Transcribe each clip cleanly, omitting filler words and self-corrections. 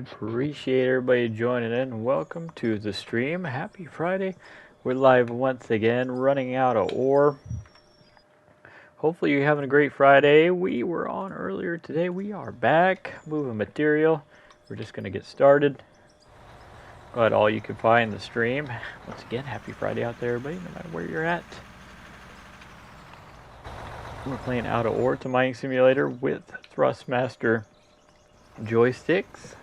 appreciate everybody joining in. Welcome to the stream. Happy Friday. We're live once again, running out of ore. Hopefully you're having a great Friday. We were on earlier today. We are back, moving material. We're just going to get started. Glad all you can find the stream. Once again, happy Friday out there, everybody, no matter where you're at. We're playing Out of Ore to Mining Simulator with Thrustmaster joysticks.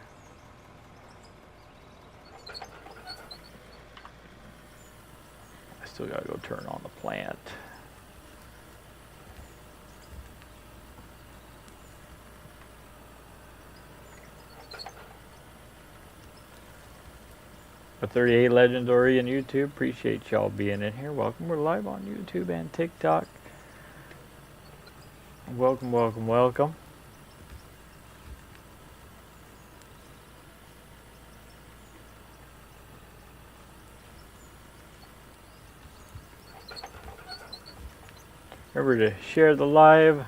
I still gotta go turn on the plant. A 38 Legends already on YouTube. Appreciate y'all being in here. Welcome. We're live on YouTube and TikTok. Welcome, welcome, welcome. Remember to share the live,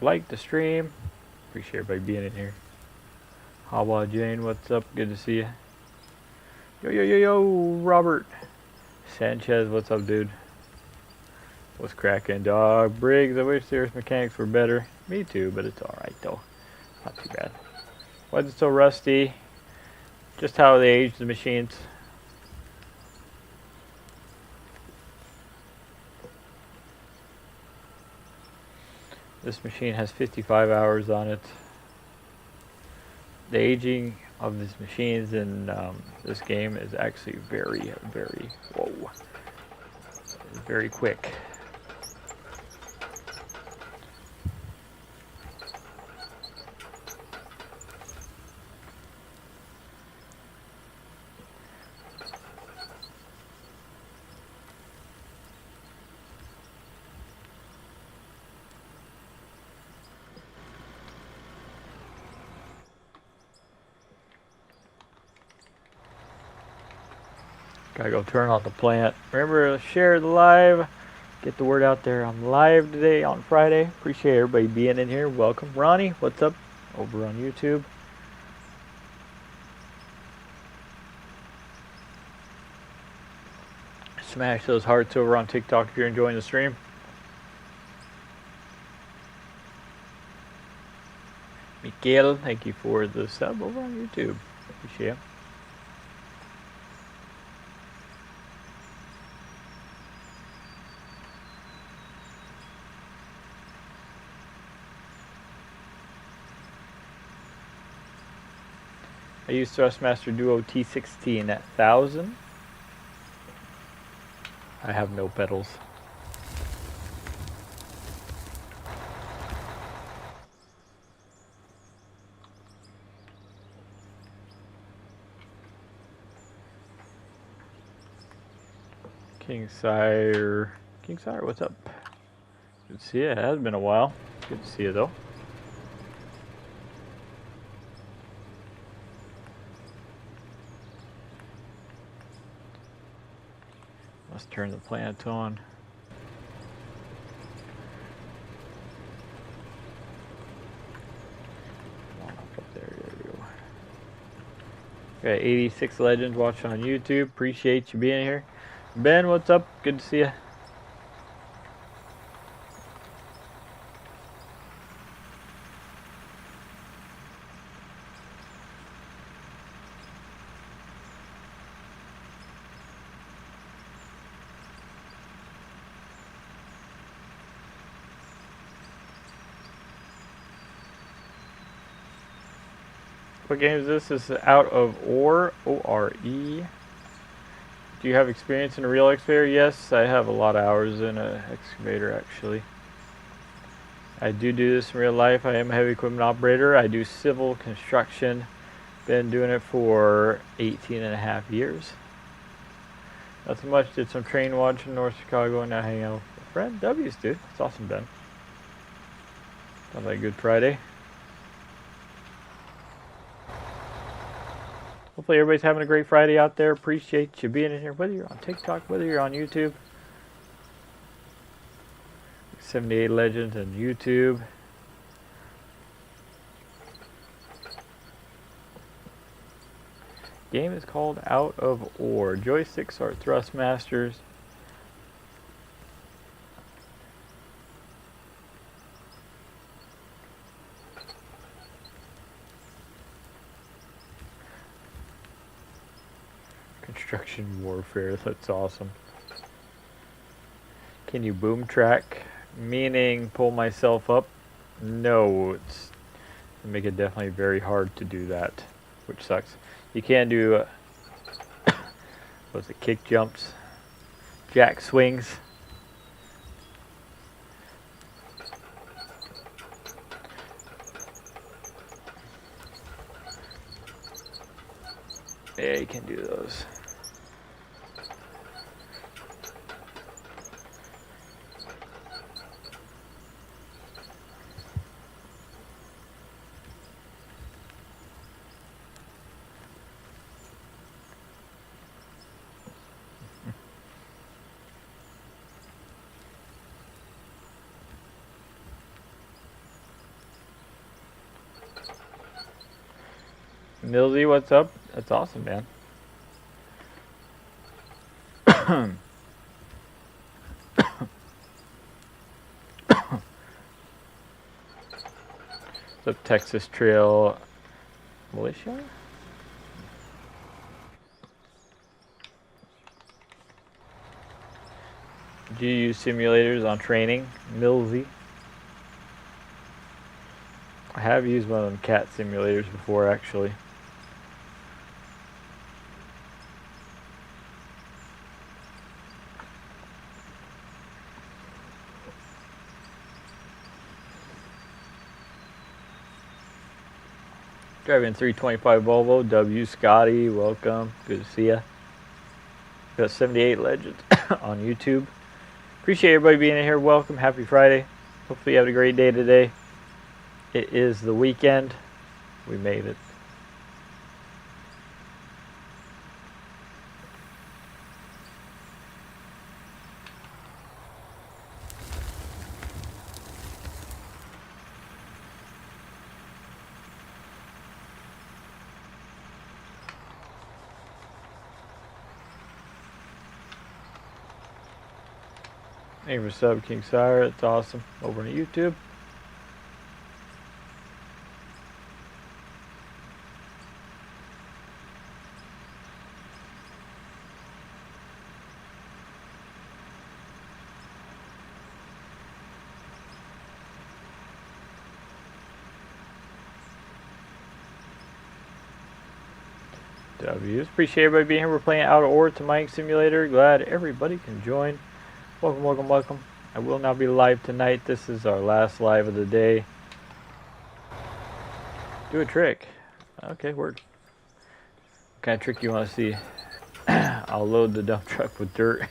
like the stream. Appreciate everybody being in here. Hawa Jane, what's up? Good to see you. Yo, yo, yo, yo, Robert Sanchez, what's up, dude? What's cracking, dog? Briggs, I wish Cirrus mechanics were better. Me too, but it's alright though. Not too bad. Why is it so rusty? Just how they age the machines. This machine has 55 hours on it. The aging of these machines in this game is actually very, very quick. Gotta go turn on the plant. Remember to share the live. Get the word out there. I'm live today on Friday. Appreciate everybody being in here. Welcome. Ronnie, what's up? Over on YouTube. Smash those hearts over on TikTok if you're enjoying the stream. Miguel, thank you for the sub over on YouTube. Appreciate it. I use Thrustmaster Duo T16 at 1000. I have no pedals. King Sire, what's up? Good to see you. It has been a while. Good to see you though. Let's turn the plant on. Come on up there, there we go. Got 86 Legends watching on YouTube. Appreciate you being here. Ben, what's up? Good to see you. What game is this? This is Out of Ore, O-R-E. Do you have experience in a real excavator? Yes, I have a lot of hours in an excavator actually. I do this in real life. I am a heavy equipment operator. I do civil construction. Been doing it for 18.5 years. Nothing much. Did some train watching in North Chicago and now hanging out with a friend. W's, dude. That's awesome, Ben. Sounds like a good Friday. Hopefully everybody's having a great Friday out there. Appreciate you being in here, whether you're on TikTok, whether you're on YouTube. 78 Legends on YouTube. Game is called Out of Ore. Joysticks are Thrustmasters. Construction warfare, that's awesome. Can you boom track? Meaning pull myself up? No, it's make it definitely very hard to do that, which sucks. You can do what's it, kick jumps, jack swings. Yeah, you can do those. Millsy, what's up? That's awesome, man. The Texas Trail Militia? Do you use simulators on training? Millsy? I have used one of them cat simulators before, actually. Driving 325 Volvo. W. Scotty, welcome. Good to see ya. Got 78 Legends on YouTube. Appreciate everybody being in here. Welcome. Happy Friday. Hopefully you have a great day today. It is the weekend. We made it. Thank you for sub, King Sire. That's awesome. Over on YouTube. W's. Appreciate everybody being here. We're playing Out of Ore to Mining Simulator. Glad everybody can join. Welcome, welcome, welcome. I will not be live tonight. This is our last live of the day. Do a trick. Okay, word. What kind of trick you want to see? I'll load the dump truck with dirt.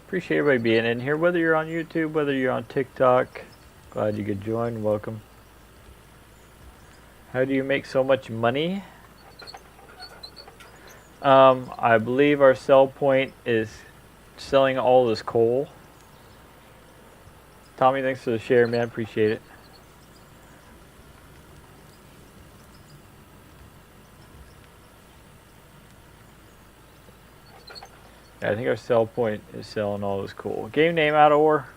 Appreciate everybody being in here, whether you're on YouTube, whether you're on TikTok. Glad you could join. Welcome. How do you make so much money? I believe our sell point is selling all this coal. Tommy, thanks for the share, man. Appreciate it. Yeah, I think our sell point is selling all this coal. Game name Out of Ore.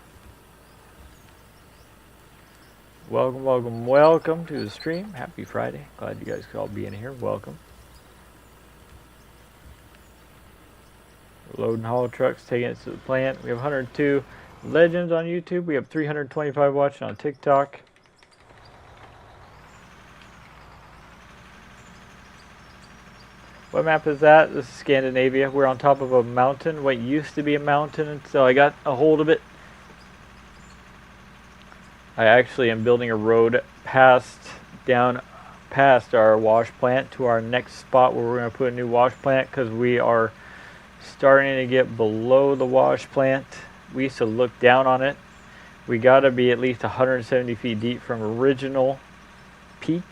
Welcome, welcome, welcome to the stream. Happy Friday. Glad you guys could all be in here. Welcome. Loading haul trucks, taking it to the plant. We have 102 Legends on YouTube. We have 325 watching on TikTok. What map is that? This is Scandinavia. We're on top of a mountain. What used to be a mountain until I got a hold of it. I actually am building a road down past our wash plant to our next spot where we're going to put a new wash plant, because we are starting to get below the wash plant. We used to look down on it, We gotta be at least 170 feet deep from original peak.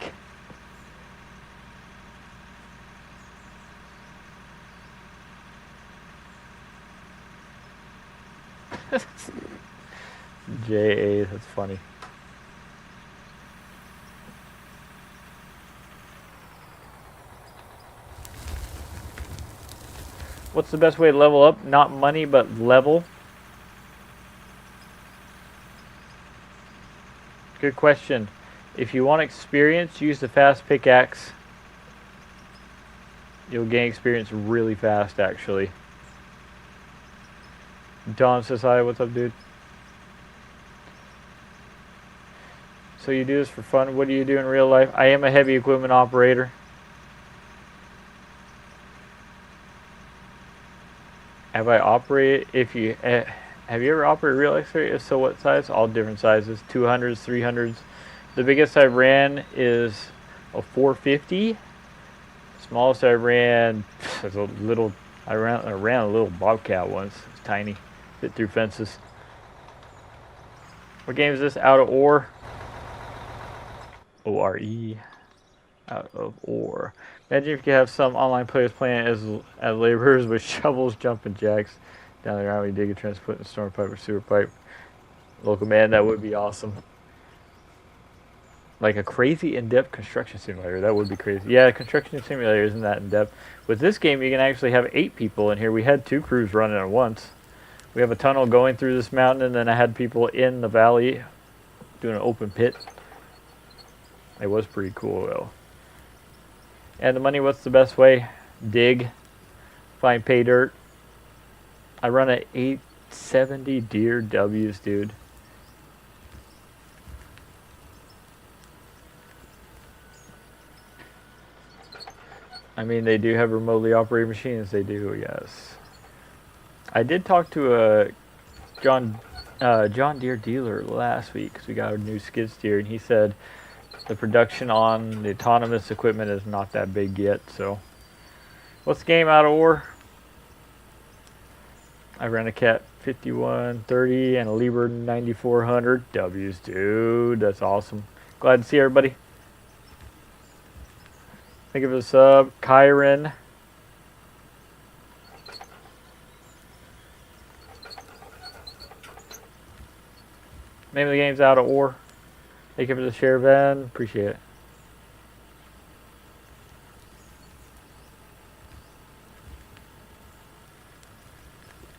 JA, that's funny. What's the best way to level up? Not money, but level. Good question. If you want experience, use the fast pickaxe. You'll gain experience really fast, actually. Don says hi, what's up, dude? So you do this for fun. What do you do in real life? I am a heavy equipment operator. Have I operated? Have you ever operated a real excavator? If so, what size? All different sizes. 200s, 300s. The biggest I ran is a 450. Smallest I ran is a little. I ran a little Bobcat once. It's tiny. Fit through fences. What game is this? Out of Ore. O-R-E. Out of Ore. Imagine if you have some online players playing as laborers with shovels, jumping jacks down the ground. We dig a trench, put in a storm pipe or sewer pipe. Local man, that would be awesome. Like a crazy in-depth construction simulator. That would be crazy. Yeah, construction simulator isn't that in-depth. With this game, you can actually have 8 people in here. We had 2 crews running at once. We have a tunnel going through this mountain, and then I had people in the valley doing an open pit. It was pretty cool, though. And the money, what's the best way? Dig. Find pay dirt. I run at 870 Deer W's, dude. I mean, they do have remotely operated machines. They do, yes. I did talk to a John Deere dealer last week because we got a new skid steer, and he said the production on the autonomous equipment is not that big yet. So, what's the game Out of Ore? I ran a Cat 5130 and a Liebherr 9400 W's, dude. That's awesome. Glad to see everybody. Think of a sub, Kyron. Name of the game's Out of Ore. Thank you for the share, Van. Appreciate it.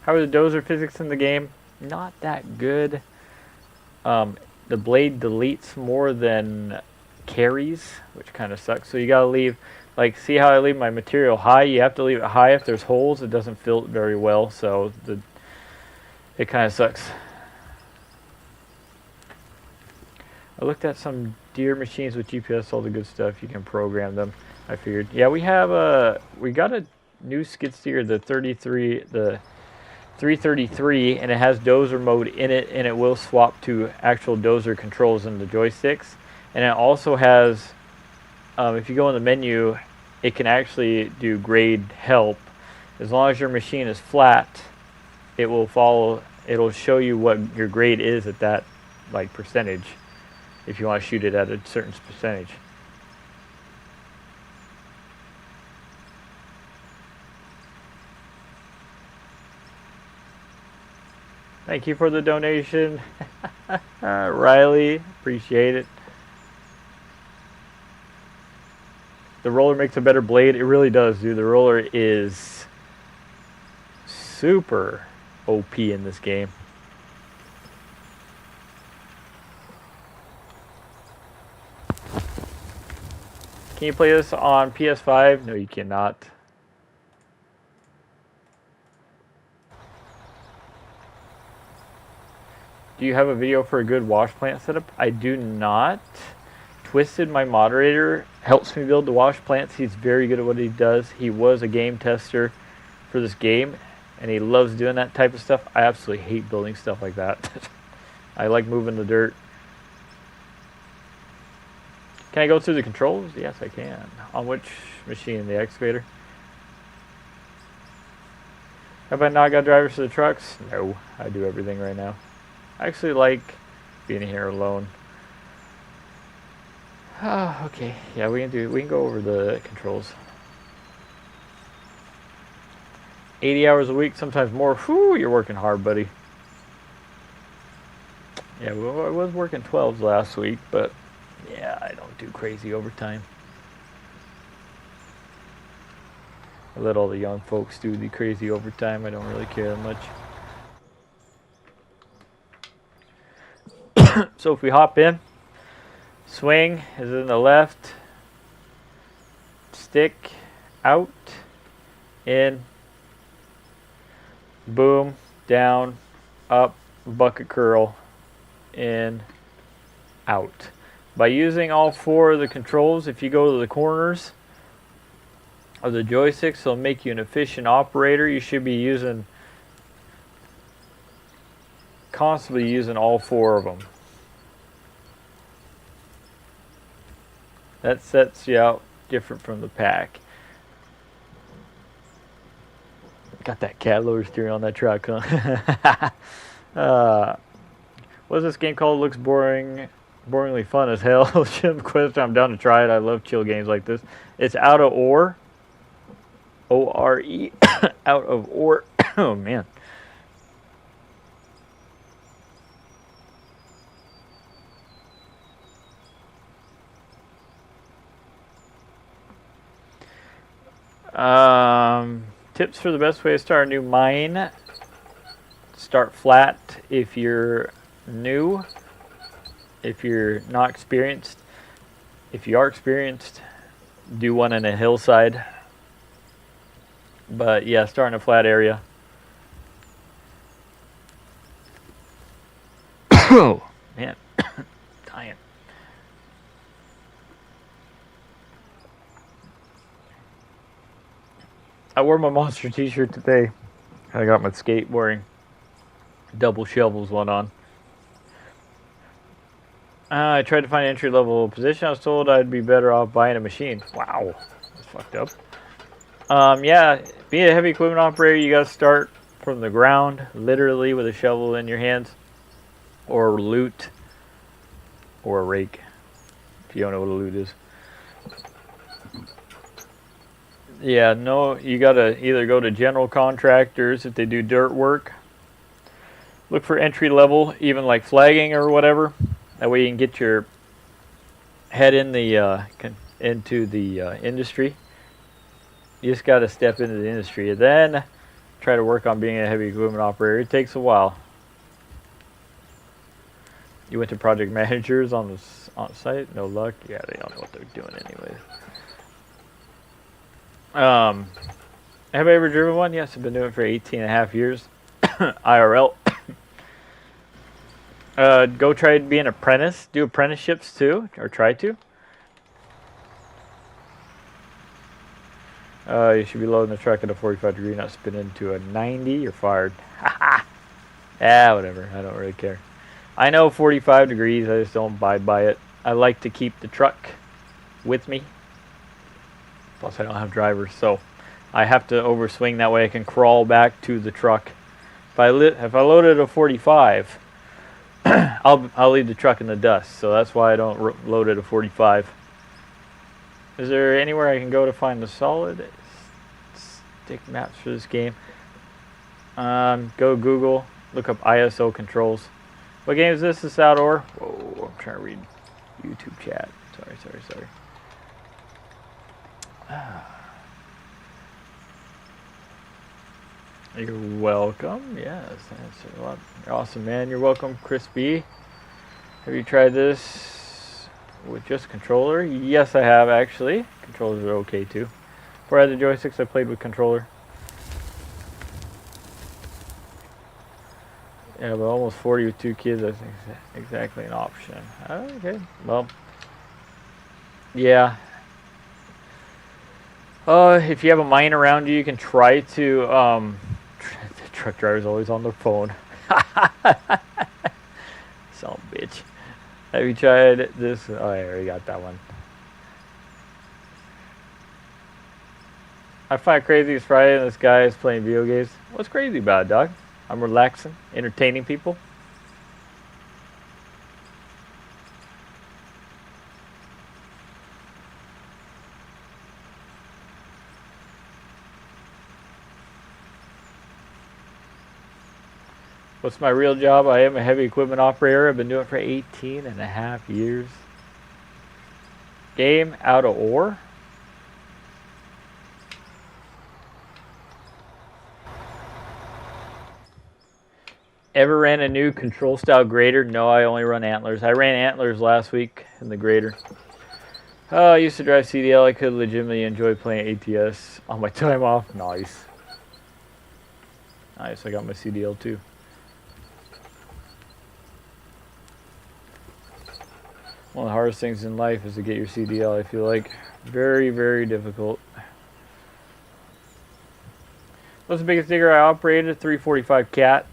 How are the dozer physics in the game? Not that good. The blade deletes more than carries, which kind of sucks. So you gotta leave, like, see how I leave my material high? You have to leave it high. If there's holes, it doesn't fill it very well. So it kind of sucks. I looked at some Deere machines with GPS, all the good stuff. You can program them. I figured, yeah, we got a new skid steer, the 333, and it has dozer mode in it, and it will swap to actual dozer controls in the joysticks. And it also has, if you go in the menu, it can actually do grade help. As long as your machine is flat, it will follow. It'll show you what your grade is at that, like, percentage. If you want to shoot it at a certain percentage. Thank you for the donation, Riley. Appreciate it. The roller makes a better blade. It really does, dude. The roller is super OP in this game. Can you play this on PS5? No, you cannot. Do you have a video for a good wash plant setup? I do not. Twisted, my moderator, helps me build the wash plants. He's very good at what he does. He was a game tester for this game, and he loves doing that type of stuff. I absolutely hate building stuff like that. I like moving the dirt. Can I go through the controls? Yes, I can. On which machine? The excavator? Have I not got drivers for the trucks? No, I do everything right now. I actually like being here alone. Oh, okay. Yeah, we can go over the controls. 80 hours a week, sometimes more. Whew, you're working hard, buddy. Yeah, well, I was working 12s last week, but yeah, I don't do crazy overtime. I let all the young folks do the crazy overtime. I don't really care that much. So if we hop in, swing is in the left, stick, out, in, boom, down, up, bucket curl, in, out. By using all four of the controls, if you go to the corners of the joysticks, it'll make you an efficient operator. You should be constantly using all four of them. That sets you out different from the pack. Got that cat loader steering on that truck, huh? What's this game called? Looks boringly fun as hell. Jim Quest, I'm down to try it. I love chill games like this. It's Out of Ore. O-R-E. Out of Ore. Oh, man. Tips for the best way to start a new mine. Start flat if you're new. If you're not experienced. If you are experienced, do one in a hillside. But yeah, start in a flat area. Oh, man. Dying. I wore my Monster t-shirt today. I got my skateboarding double shovels one on. I tried to find an entry-level position. I was told I'd be better off buying a machine. Wow, that's fucked up. Yeah, being a heavy equipment operator, you got to start from the ground, literally with a shovel in your hands, or a loot, or a rake, if you don't know what a loot is. Yeah, no, you got to either go to general contractors if they do dirt work. Look for entry level, even like flagging or whatever. That way you can get your head in the into the industry. You just got to step into the industry and then try to work on being a heavy equipment operator. It takes a while. You went to project managers on site? No luck? Yeah, they don't know what they're doing anyways. Have I ever driven one? Yes, I've been doing it for 18.5 years. IRL. Go try to be an apprentice. Do apprenticeships too, or try to. You should be loading the truck at a 45 degree, not spin into a 90. You're fired. Yeah, whatever. I don't really care. I know 45 degrees. I just don't abide by it. I like to keep the truck with me. Plus, I don't have drivers, so I have to overswing. That way, I can crawl back to the truck. If I load it at a 45, I'll leave the truck in the dust. So that's why I don't load it at 45. Is there anywhere I can go to find the solid stick maps for this game? Go Google, look up ISO controls. What game is this? This outdoor? Whoa, I'm trying to read YouTube chat. Sorry. You're welcome. Yes, that's a lot. You're awesome, man. You're welcome, Chris B. Have you tried this with just controller? Yes, I have actually. Controllers are okay too. Before I had the joysticks, I played with controller. Yeah, but almost 40 with 2 kids, I think is exactly an option. Okay, well, yeah. If you have a mine around you, you can try to, the truck driver's always on their phone. Son of a bitch. Have you tried this? Oh, I already got that one. I find it crazy it's Friday and this guy is playing video games. What's crazy about it, dog? I'm relaxing, entertaining people. What's my real job? I am a heavy equipment operator. I've been doing it for 18.5 years. Game out of ore. Ever ran a new control style grader? No, I only run antlers. I ran antlers last week in the grader. Oh, I used to drive CDL. I could legitimately enjoy playing ATS on my time off. Nice. Nice, I got my CDL too. One of the hardest things in life is to get your CDL, I feel like. Very, very difficult. What's the biggest digger I operated? 345 Cat.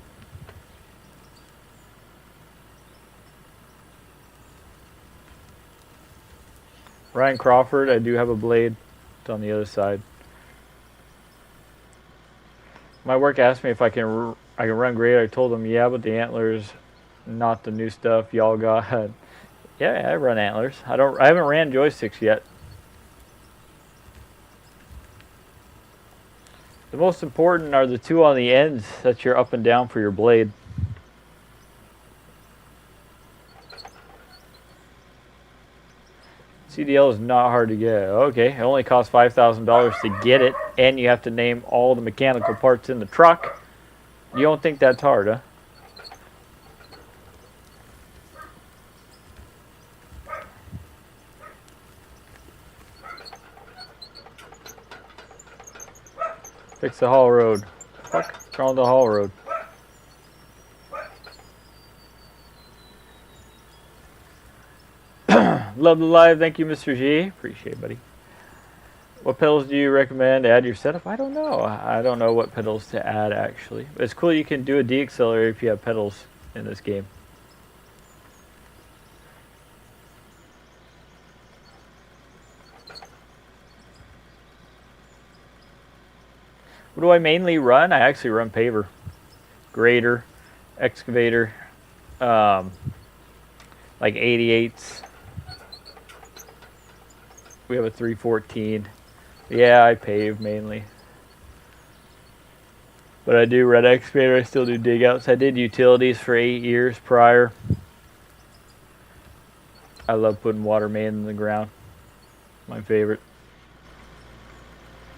Ryan Crawford, I do have a blade. It's on the other side. My work asked me if I can run grade. I told them, yeah, but the antlers, not the new stuff y'all got. Yeah, I run antlers. I haven't ran joysticks yet. The most important are the two on the ends that you're up and down for your blade. CDL is not hard to get. Okay, it only costs $5,000 to get it, and you have to name all the mechanical parts in the truck. You don't think that's hard, huh? Fix the haul road. Fuck, what's wrong with the haul road? Love the live. Thank you, Mr. G. Appreciate it, buddy. What pedals do you recommend to add to your setup? I don't know. I don't know what pedals to add, actually. But it's cool you can do a deaccelerator if you have pedals in this game. What do I mainly run? I actually run paver, grader, excavator, like 88s. We have a 314. Yeah, I pave mainly. But I do red excavator. I still do dig outs. I did utilities for 8 years prior. I love putting water main in the ground. My favorite.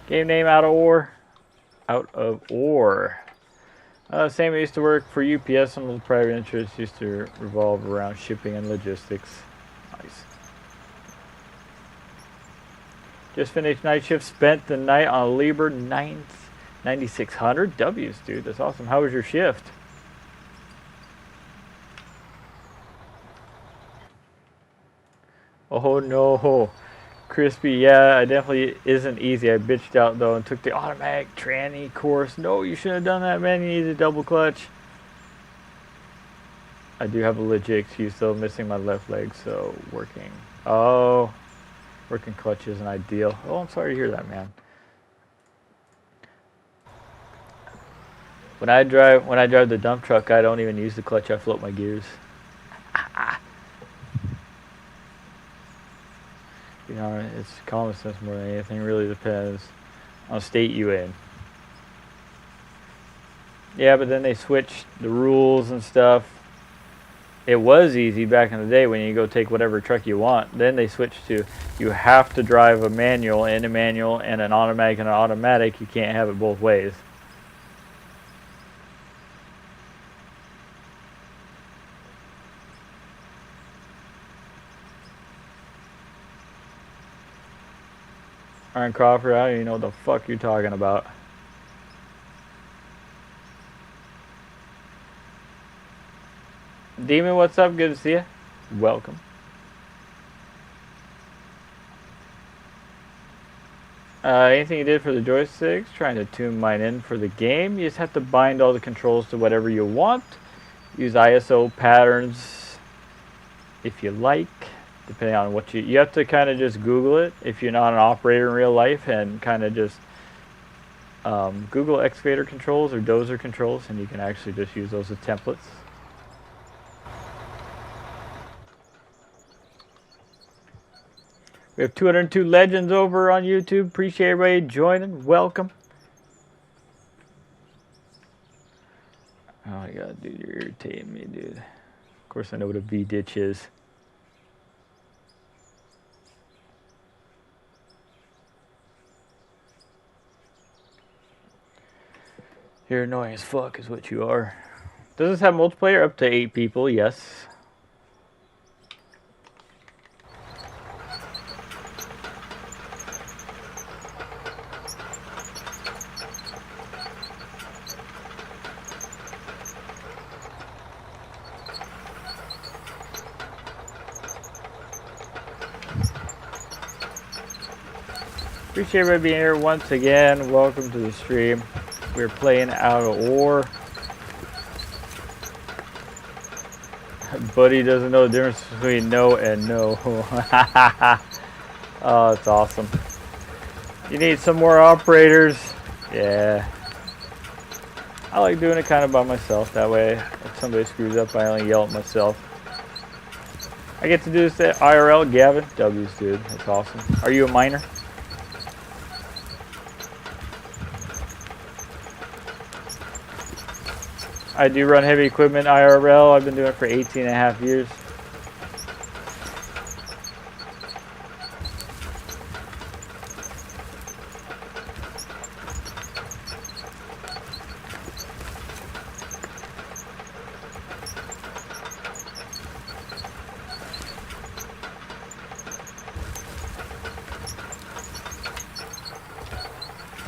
Game name out of ore. Out of ore. Same I used to work for UPS. Some of the private interests used to revolve around shipping and logistics. Nice. Just finished night shift. Spent the night on a Liebherr 9600 W's, dude. That's awesome. How was your shift? Oh no. Crispy, yeah, it definitely isn't easy. I bitched out though and took the automatic tranny course. No, you shouldn't have done that, man. You need a double clutch. I do have a legit excuse though, missing my left leg, so working. Oh, working clutch isn't ideal. Oh, I'm sorry to hear that, man. When I drive the dump truck, I don't even use the clutch. I float my gears. You know, it's common sense more than anything. Really depends on state you in. Yeah, but then they switched the rules and stuff. It was easy back in the day when you go take whatever truck you want. Then they switched to you have to drive a manual and an automatic and an automatic. You can't have it both ways. Ryan Crawford, I don't even know what the fuck you're talking about. Demon, what's up? Good to see you. Welcome. Anything you did for the joysticks? Trying to tune mine in for the game. You just have to bind all the controls to whatever you want. Use ISO patterns if you like. Depending on what you have to kind of just Google it if you're not an operator in real life, and kind of just Google excavator controls or dozer controls, and you can actually just use those as templates. We have 202 legends over on YouTube. Appreciate everybody joining. Welcome. Oh, I gotta do your irritating me, dude. Of course I know what a V-ditch is. You're annoying as fuck is what you are. Does this have multiplayer? Up to 8 people, yes. Appreciate everybody being here once again. Welcome to the stream. We're playing Out of War. Buddy doesn't know the difference between no and no. Oh, that's awesome. You need some more operators. Yeah. I like doing it kind of by myself. That way, if somebody screws up, I only yell at myself. I get to do this at IRL. Gavin, W's, dude. That's awesome. Are you a miner? I do run heavy equipment IRL. I've been doing it for 18 and a half years.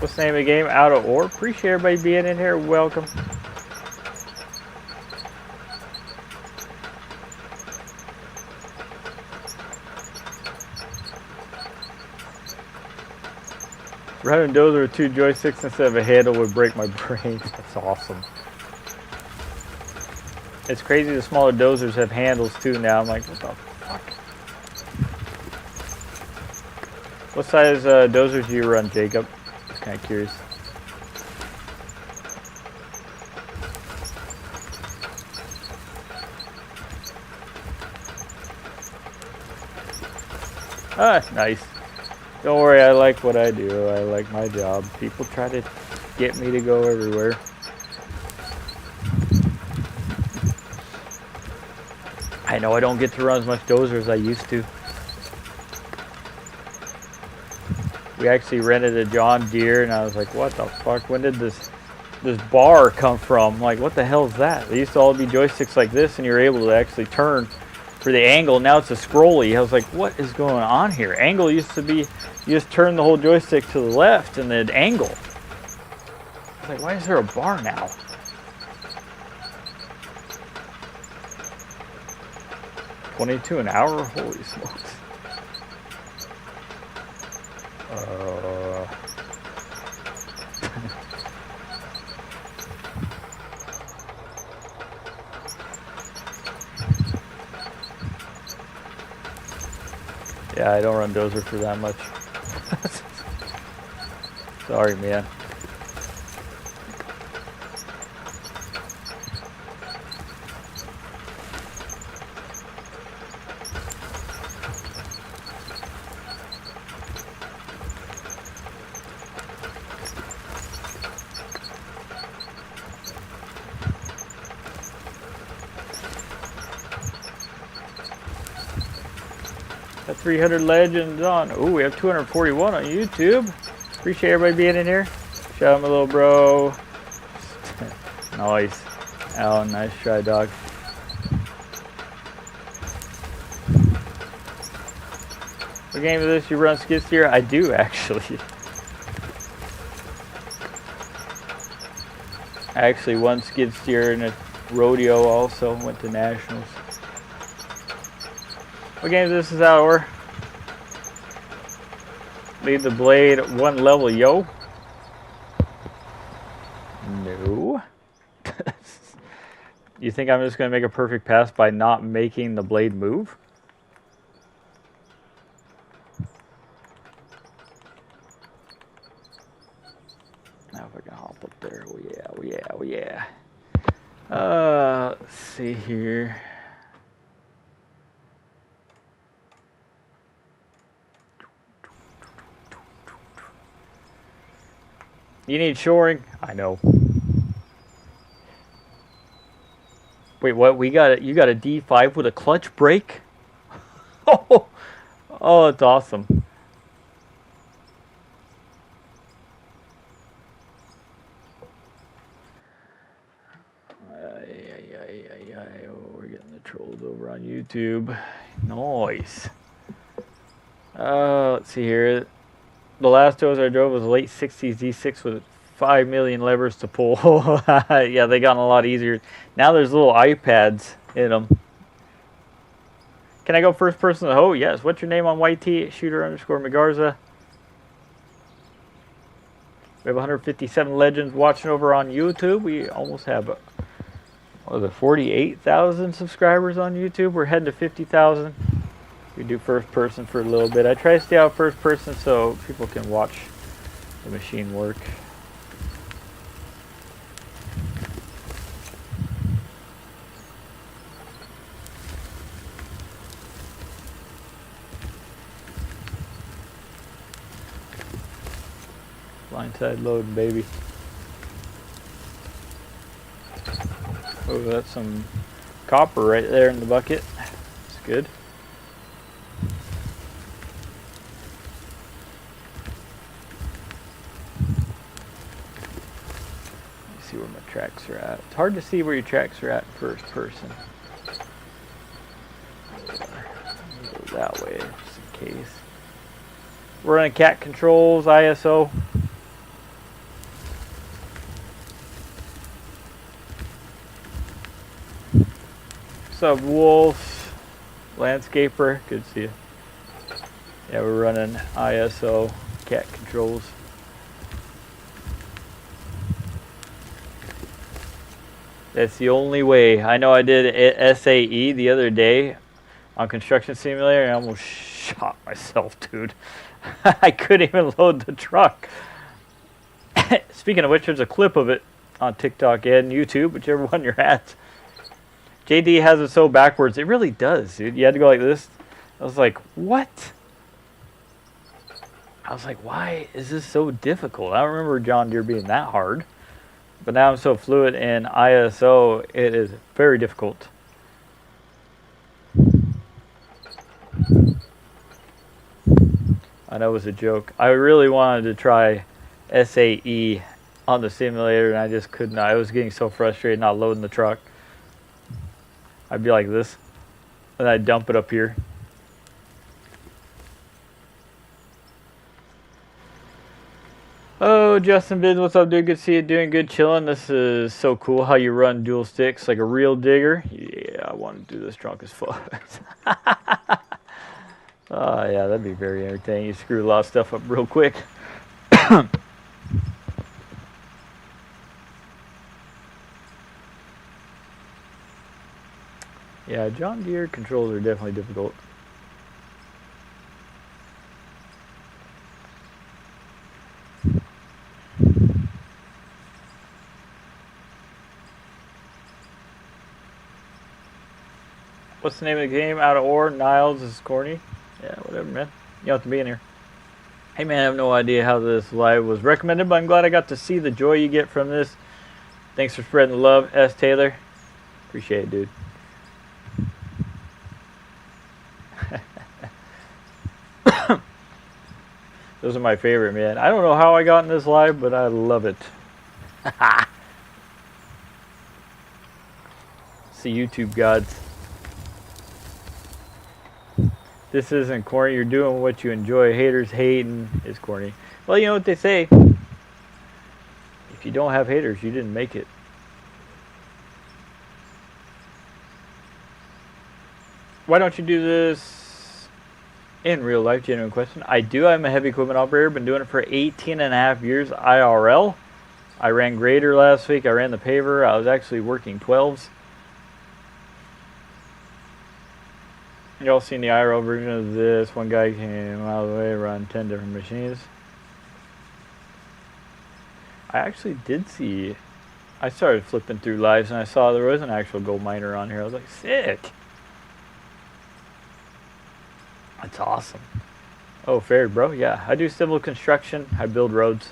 What's the name of the game? Out of War. Appreciate everybody being in here. Welcome. Running dozer with 2 joysticks instead of a handle would break my brain. That's awesome. It's crazy the smaller dozers have handles too now. I'm like, what the fuck? What size dozers do you run, Jacob? Just kind of curious. Ah, nice. Don't worry, I like what I do. I like my job. People try to get me to go everywhere. I know I don't get to run as much dozer as I used to. We actually rented a John Deere, and I was like, what the fuck? When did this bar come from? Like, what the hell is that? They used to all be joysticks like this, and you're able to actually turn for the angle. Now it's a scrolly. I was like, what is going on here? Angle used to be, you just turn the whole joystick to the left and then angle. I was like, why is there a bar now? $22 an hour? Holy smokes. Yeah, I don't run dozer for that much. Sorry, man. Got 300 legends on. Ooh, we have 241 on YouTube. Appreciate everybody being in here. Shout out my little bro. Nice. Alan, nice try, dog. What game is this? You run skid steer? I do, actually. I actually won skid steer in a rodeo also. Went to nationals. What game is this? Is our lead the blade 1 level, yo? No. You think I'm just going to make a perfect pass by not making the blade move? Now if I can hop up there. Oh yeah, oh yeah, oh yeah. Let's see here. You need shoring? I know. Wait, what? We got it. You got a D5 with a clutch brake? Oh, oh, that's awesome. Oh, we're getting the trolls over on YouTube. Nice. Let's see here. The last dozer I drove was a late 60s D6 with 5 million levers to pull. Yeah, they got a lot easier. Now there's little iPads in them. Can I go first person? Oh, yes. What's your name on YT? Shooter_Megarza. We have 157 legends watching over on YouTube. We almost have, what was it, 48,000 subscribers on YouTube. We're heading to 50,000. We do first person for a little bit. I try to stay out first person so people can watch the machine work. Blindside loading, baby. Oh, that's some copper right there in the bucket. That's good. Let me see where my tracks are at. It's hard to see where your tracks are at in first person. Go that way, just in case. We're running cat controls, ISO. What's up, Wolf? Landscaper, good to see you. Yeah, we're running ISO cat controls. That's the only way. I know I did SAE the other day on Construction Simulator and I almost shot myself, dude. I couldn't even load the truck. Speaking of which, there's a clip of it on TikTok and YouTube, whichever one you're at. JD has it so backwards. It really does, dude. You had to go like this. I was like, what? I was like, why is this so difficult? I don't remember John Deere being that hard. But now I'm so fluid in ISO, it is very difficult. I know it was a joke. I really wanted to try SAE on the simulator, and I just could not. I was getting so frustrated not loading the truck. I'd be like this, and I'd dump it up here. Oh, Justin Bids, what's up, dude? Good to see you. Doing good, chilling. This is so cool how you run dual sticks like a real digger. Yeah, I want to do this drunk as fuck. Oh, yeah, that'd be very entertaining. You screw a lot of stuff up real quick. Yeah, John Deere controls are definitely difficult. What's the name of the game? Out of Ore, Niles is corny. Yeah, whatever, man. You don't have to be in here. Hey, man, I have no idea how this live was recommended, but I'm glad I got to see the joy you get from this. Thanks for spreading the love, S. Taylor. Appreciate it, dude. Those are my favorite, man. I don't know how I got in this live, but I love it. See YouTube gods. This isn't corny. You're doing what you enjoy. Haters hating is corny. Well, you know what they say. If you don't have haters, you didn't make it. Why don't you do this in real life? Genuine question. I do. I'm a heavy equipment operator. Been doing it for 18.5 years IRL. I ran grader last week. I ran the paver. I was actually working 12s. Y'all seen the IRL version of this? One guy came out of the way, run 10 different machines. I actually did see. I started flipping through lives and I saw there was an actual gold miner on here. I was like, sick. That's awesome. Oh, fair, bro. Yeah, I do civil construction. I build roads.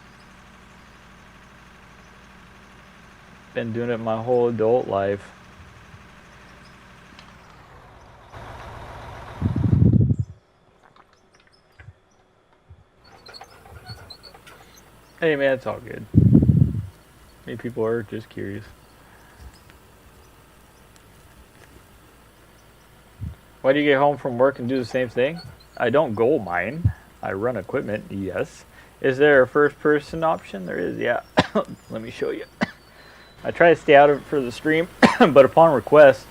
Been doing it my whole adult life. Hey man, it's all good. Many people are just curious. Why do you get home from work and do the same thing? I don't gold mine. I run equipment, yes. Is there a first person option? There is, yeah. Let me show you. I try to stay out of it for the stream, but upon request,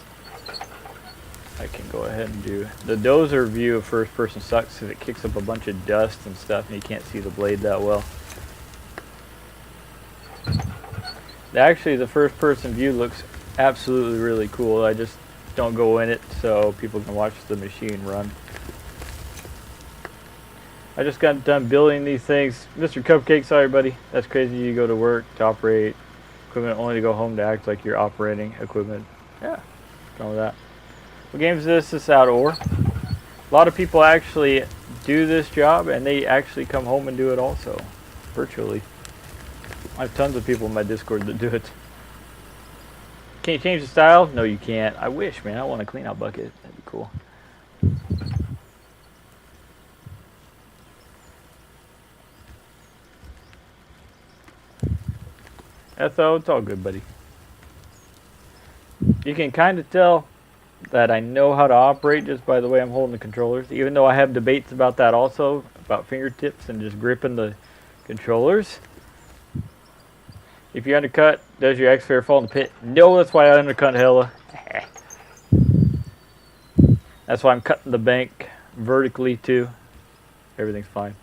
I can go ahead and do. The dozer view of first person sucks because it kicks up a bunch of dust and stuff and you can't see the blade that well. Actually, the first person view looks absolutely really cool. I just don't go in it so people can watch the machine run. I just got done building these things. Mr. Cupcake, sorry buddy. That's crazy. You go to work to operate equipment only to go home to act like you're operating equipment. Yeah, what's wrong with that? What game is this? This is out of ore. A lot of people actually do this job and they actually come home and do it also, virtually. I have tons of people in my Discord that do it. Can you change the style? No, you can't. I wish, man. I want a clean out bucket. That'd be cool. Etho, it's all good, buddy. You can kind of tell that I know how to operate just by the way I'm holding the controllers, even though I have debates about that also, about fingertips and just gripping the controllers. If you undercut, does your excavator fall in the pit? No, that's why I undercut hella. That's why I'm cutting the bank vertically too. Everything's fine.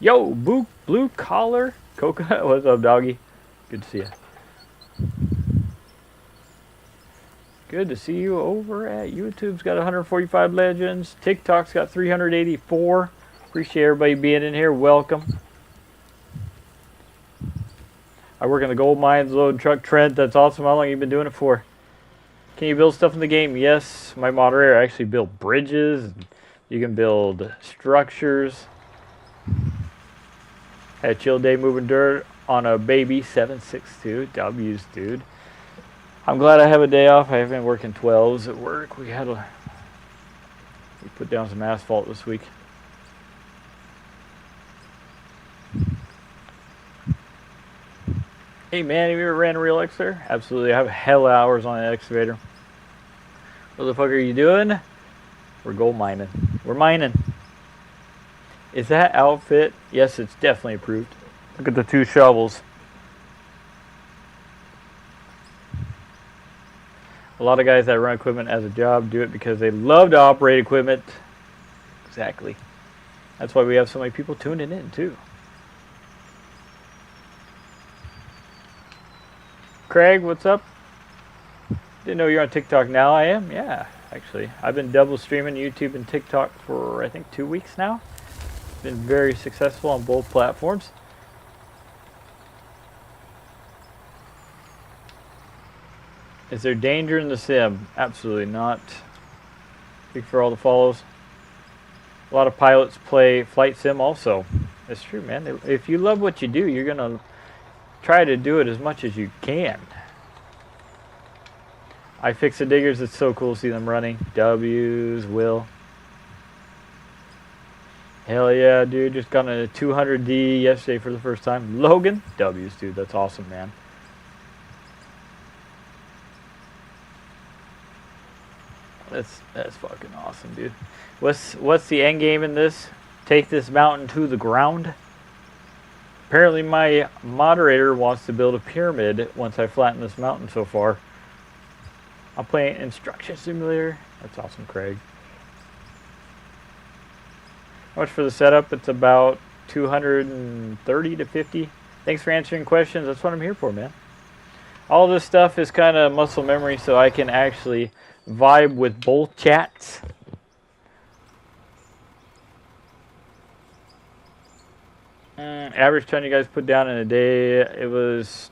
Yo, blue collar coconut. What's up, doggy? Good to see you. Good to see you over at YouTube's got 145 legends. TikTok's got 384. Appreciate everybody being in here. Welcome. I work in the gold mines, load truck. Trent, that's awesome. How long have you been doing it for? Can you build stuff in the game? Yes, my moderator actually built bridges. You can build structures. Had a chill day moving dirt on a baby 762 W's, dude. I'm glad I have a day off. I have been working 12s at work. We put down some asphalt this week. Hey man, have you ever ran a real excavator? Absolutely. I have hell hours on an excavator. What the fuck are you doing? We're gold mining. We're mining. Is that outfit? Yes, it's definitely approved. Look at the 2 shovels. A lot of guys that run equipment as a job do it because they love to operate equipment. Exactly. That's why we have so many people tuning in too. Craig, what's up? Didn't know you're on TikTok now. I am, yeah, actually. I've been double streaming YouTube and TikTok for I think 2 weeks now. Been very successful on both platforms. Is there danger in the sim? Absolutely not. Speak for all the follows. A lot of pilots play flight sim also. It's true, man. If you love what you do, you're going to try to do it as much as you can. I fix the diggers. It's so cool to see them running. W's, Will. Hell yeah, dude. Just got a 200D yesterday for the first time. Logan. W's, dude. That's awesome, man. That's fucking awesome, dude. What's the end game in this? Take this mountain to the ground? Apparently my moderator wants to build a pyramid once I flatten this mountain so far. I'm playing Instruction Simulator. That's awesome, Craig. How much for the setup? It's about 230 to 50. Thanks for answering questions. That's what I'm here for, man. All this stuff is kind of muscle memory, so I can actually vibe with both chats. Average ton you guys put down in a day, it was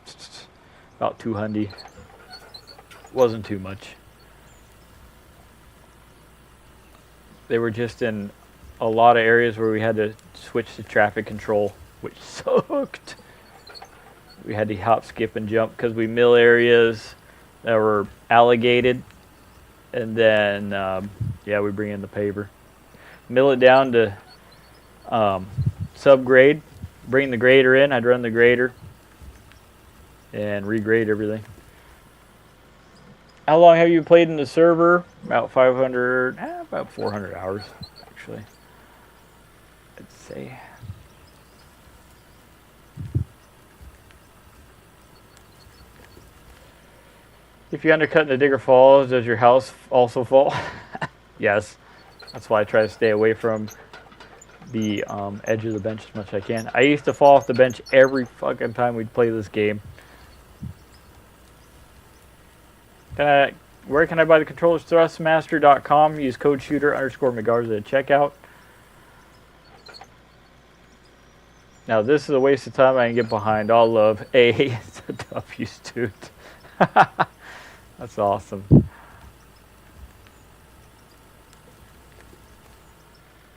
about 200. Wasn't too much. They were just in a lot of areas where we had to switch to traffic control, which sucked. We had to hop, skip, and jump because we mill areas that were alligated. And then, yeah, we bring in the paver. Mill it down to subgrade. bring the grader in. I'd run the grader and regrade everything. How long have you played in the server? About 500, about 400 hours, actually. I'd say. If you undercut in the digger falls, does your house also fall? Yes. That's why I try to stay away from the edge of the bench as much as I can. I used to fall off the bench every fucking time we'd play this game. Where can I buy the controllers? Thrustmaster.com. Use code shooter_McGarza at checkout. Now this is a waste of time. I can get behind. All love. A. It's a W, dude. That's awesome.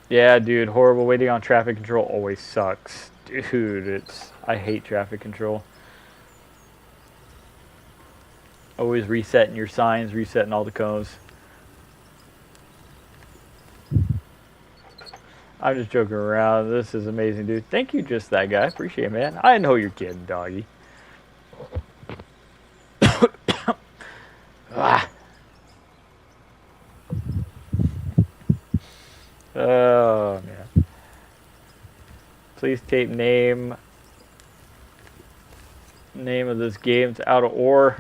Yeah, dude. Horrible. Waiting on traffic control always sucks. Dude, I hate traffic control. Always resetting your signs, resetting all the cones. I'm just joking around. This is amazing, dude. Thank you, just that guy. Appreciate it, man. I know you're kidding, doggy. Ah. Oh, man. Please tape name of this game. It's out of ore.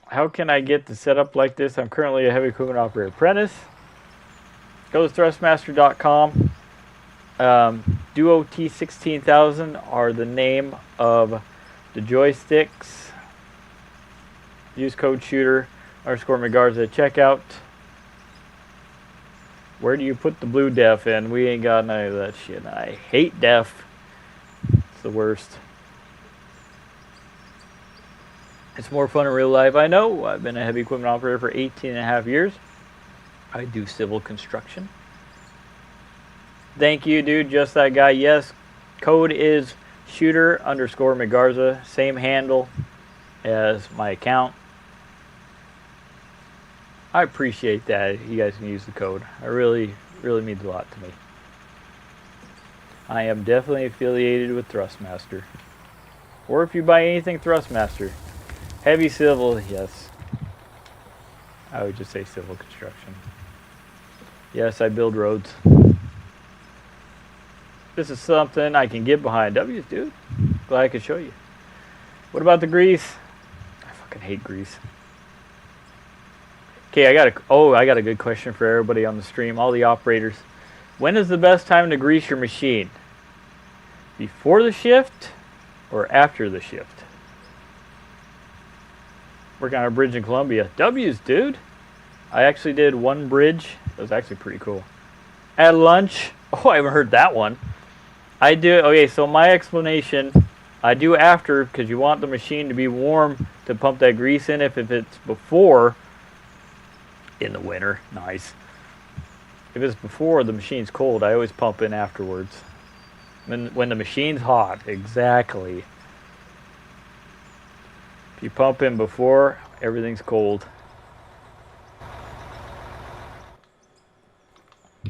How can I get the setup like this? I'm currently a heavy equipment operator apprentice. Go to thrustmaster.com. Duo T16000 are the name of the joysticks. Use code shooter_McGarza at checkout. Where do you put the blue def in? We ain't got none of that shit. I hate def. It's the worst. It's more fun in real life. I know. I've been a heavy equipment operator for 18.5 years. I do civil construction. Thank you, dude. Just that guy. Yes. Code is shooter_McGarza. Same handle as my account. I appreciate that. You guys can use the code. It really means a lot to me. I am definitely affiliated with Thrustmaster. Or if you buy anything Thrustmaster. Heavy civil, yes. I would just say civil construction. Yes, I build roads. This is something I can get behind. W's, dude. Glad I could show you. What about the grease? I fucking hate grease. Okay, I got a good question for everybody on the stream, all the operators. When is the best time to grease your machine? Before the shift or after the shift? Working on a bridge in Colombia. W's, dude. I actually did one bridge. It was actually pretty cool. At lunch. Oh, I haven't heard that one. I do. Okay, so my explanation, I do after because you want the machine to be warm to pump that grease in. If it's before, in the winter, nice. If it's before the machine's cold, I always pump in afterwards. When the machine's hot, exactly. If you pump in before, everything's cold.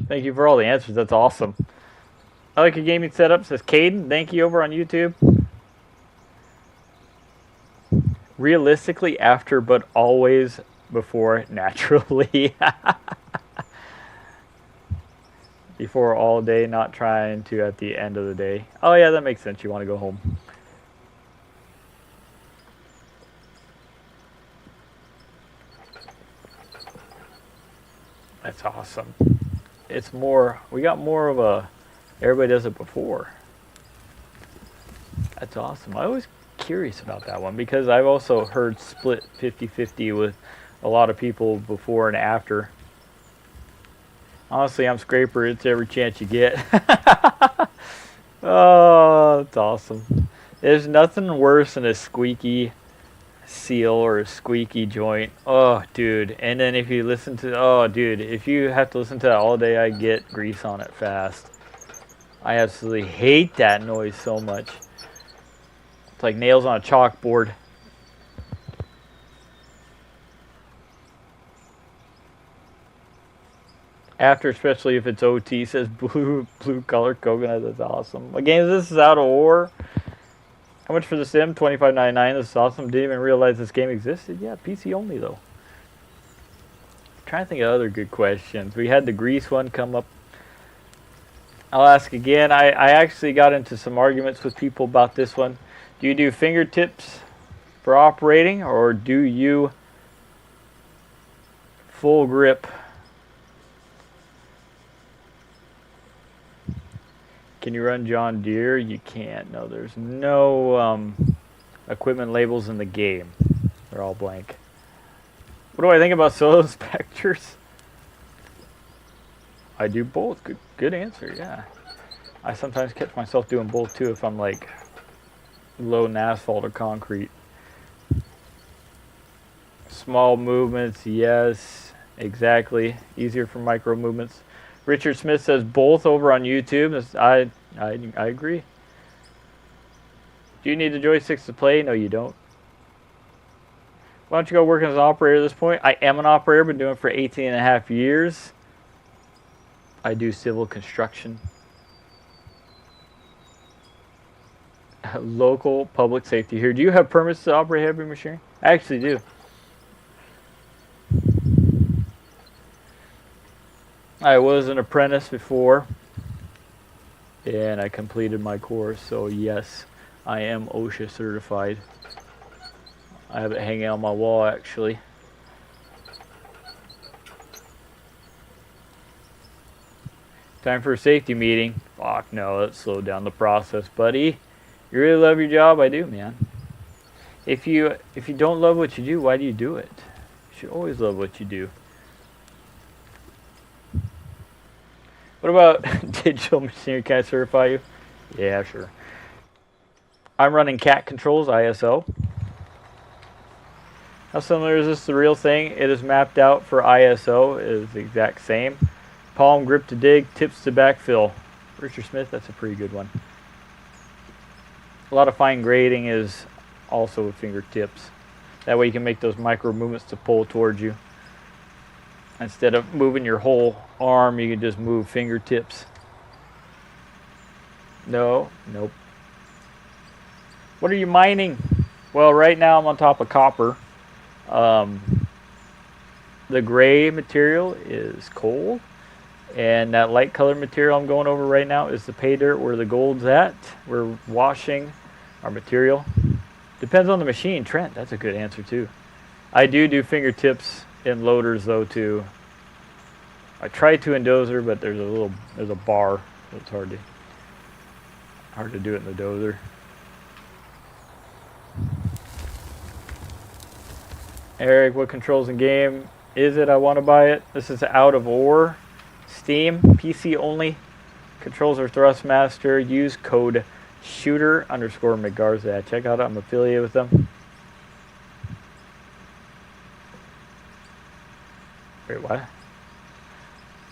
Thank you for all the answers. That's awesome. I like your gaming setup, says Caden. Thank you over on YouTube. Realistically, after, but always before, naturally. Before all day, not trying to at the end of the day. Oh yeah, that makes sense. You want to go home. That's awesome. It's more, we got more of a, everybody does it before. That's awesome. I was curious about that one because I've also heard split 50-50 with a lot of people before and after. Honestly, I'm scraper. It's every chance you get. Oh, that's awesome. There's nothing worse than a squeaky seal or a squeaky joint. Oh, dude. And then if you listen to, oh, dude, if you have to listen to that all day, I get grease on it fast. I absolutely hate that noise so much. It's like nails on a chalkboard. After, especially if it's OT, says blue colored coconut. That's awesome. What game is this? Is out of war. How much for the sim? $25.99. This is awesome. Didn't even realize this game existed. Yeah, PC only though. I'm trying to think of other good questions. We had the Grease one come up. I'll ask again. I actually got into some arguments with people about this one. Do you do fingertips for operating, or do you full grip? Can you run John Deere? You can't. No, there's no equipment labels in the game. They're all blank. What do I think about soil inspectors? I do both. Good answer, yeah. I sometimes catch myself doing both too if I'm like loading asphalt or concrete. Small movements, yes, exactly. Easier for micro movements. Richard Smith says both over on YouTube. I agree. Do you need the joysticks to play? No, you don't. Why don't you go work as an operator at this point? I am an operator. Been doing it for 18 and a half years. I do civil construction. Local public safety here. Do you have permits to operate heavy machinery? I actually do. I was an apprentice before, and I completed my course, so yes, I am OSHA certified. I have it hanging on my wall, actually. Time for a safety meeting. Fuck no, that slowed down the process, buddy. You really love your job? I do, man. If you don't love what you do, why do you do it? You should always love what you do. What about digital machinery? Can I certify you? Yeah, sure. I'm running CAT controls, ISO. How similar is this to the real thing? It is mapped out for ISO. It is the exact same. Palm grip to dig, tips to backfill. Richard Smith, that's a pretty good one. A lot of fine grading is also with fingertips. That way you can make those micro movements to pull towards you. Instead of moving your whole arm, you can just move fingertips. No, nope. What are you mining? Well, right now I'm on top of copper. The gray material is coal, and that light colored material I'm going over right now is the pay dirt where the gold's at. We're washing our material. Depends on the machine. Trent, that's a good answer too. I do fingertips in loaders though too. I try to in dozer, but there's a bar, so it's hard to do it in the dozer. Eric, what controls in game is it? I want to buy it. This is out of ore. Steam, PC only. Controls are Thrustmaster. Use code shooter_McGarza. Check out it. I'm affiliated with them. Wait, what?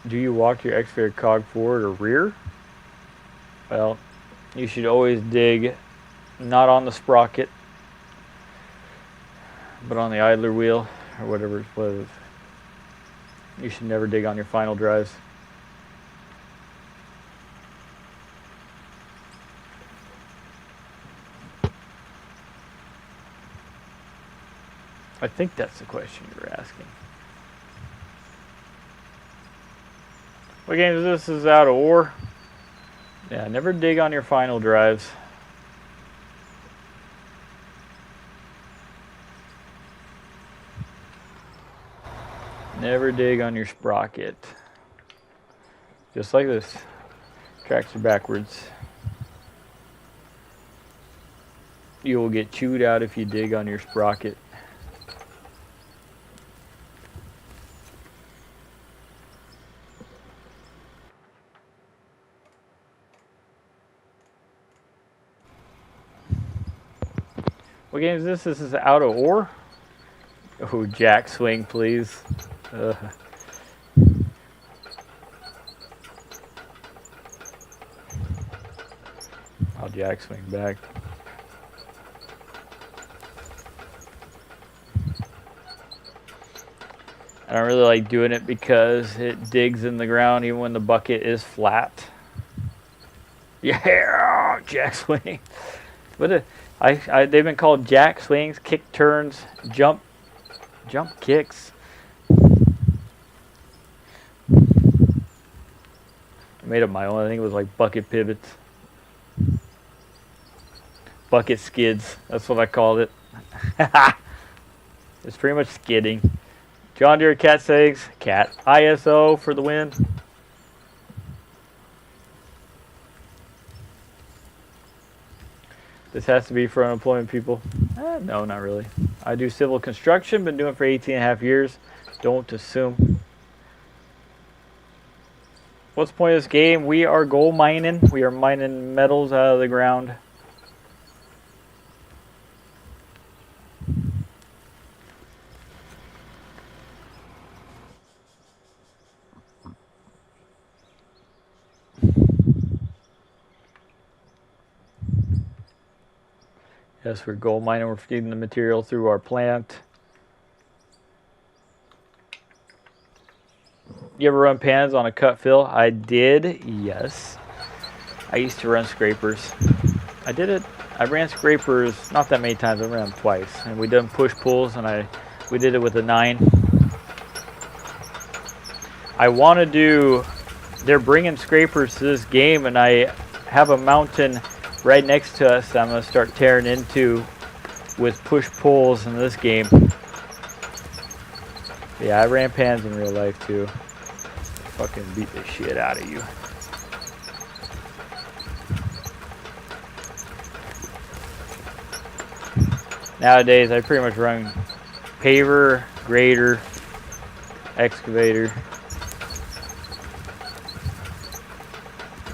Do you walk your excavator cog forward or rear? Well, you should always dig not on the sprocket, but on the idler wheel or whatever it was. You should never dig on your final drives. I think that's the question you were asking. What game is this? This is out of ore. Yeah, never dig on your final drives. Never dig on your sprocket. Just like this. Tracks are backwards. You will get chewed out if you dig on your sprocket. What game is this? This is out of ore. Oh, jack swing, please. I'll jack swing back. I don't really like doing it because it digs in the ground even when the bucket is flat. Yeah, jack swing. But they've been called jack swings, kick turns, jump kicks. I made up my own. I think it was like bucket pivots, bucket skids. That's what I called it. It's pretty much skidding. John Deere cat settings, cat ISO for the win. This has to be for unemployment people. No, not really. I do civil construction, been doing it for 18 and a half years. Don't assume. What's the point of this game? We are gold mining. We are mining metals out of the ground. Yes, we're gold mining. We're feeding the material through our plant. You ever run pans on a cut fill? I did, yes. I used to run scrapers. I did it. I ran scrapers not that many times. I ran them twice, and we done push pulls, and we did it with a 9. I want to do. They're bringing scrapers to this game, and I have a mountain right next to us that I'm gonna start tearing into with push pulls in this game. Yeah, I ran pans in real life too. Fucking beat the shit out of you. Nowadays, I pretty much run paver, grader, excavator,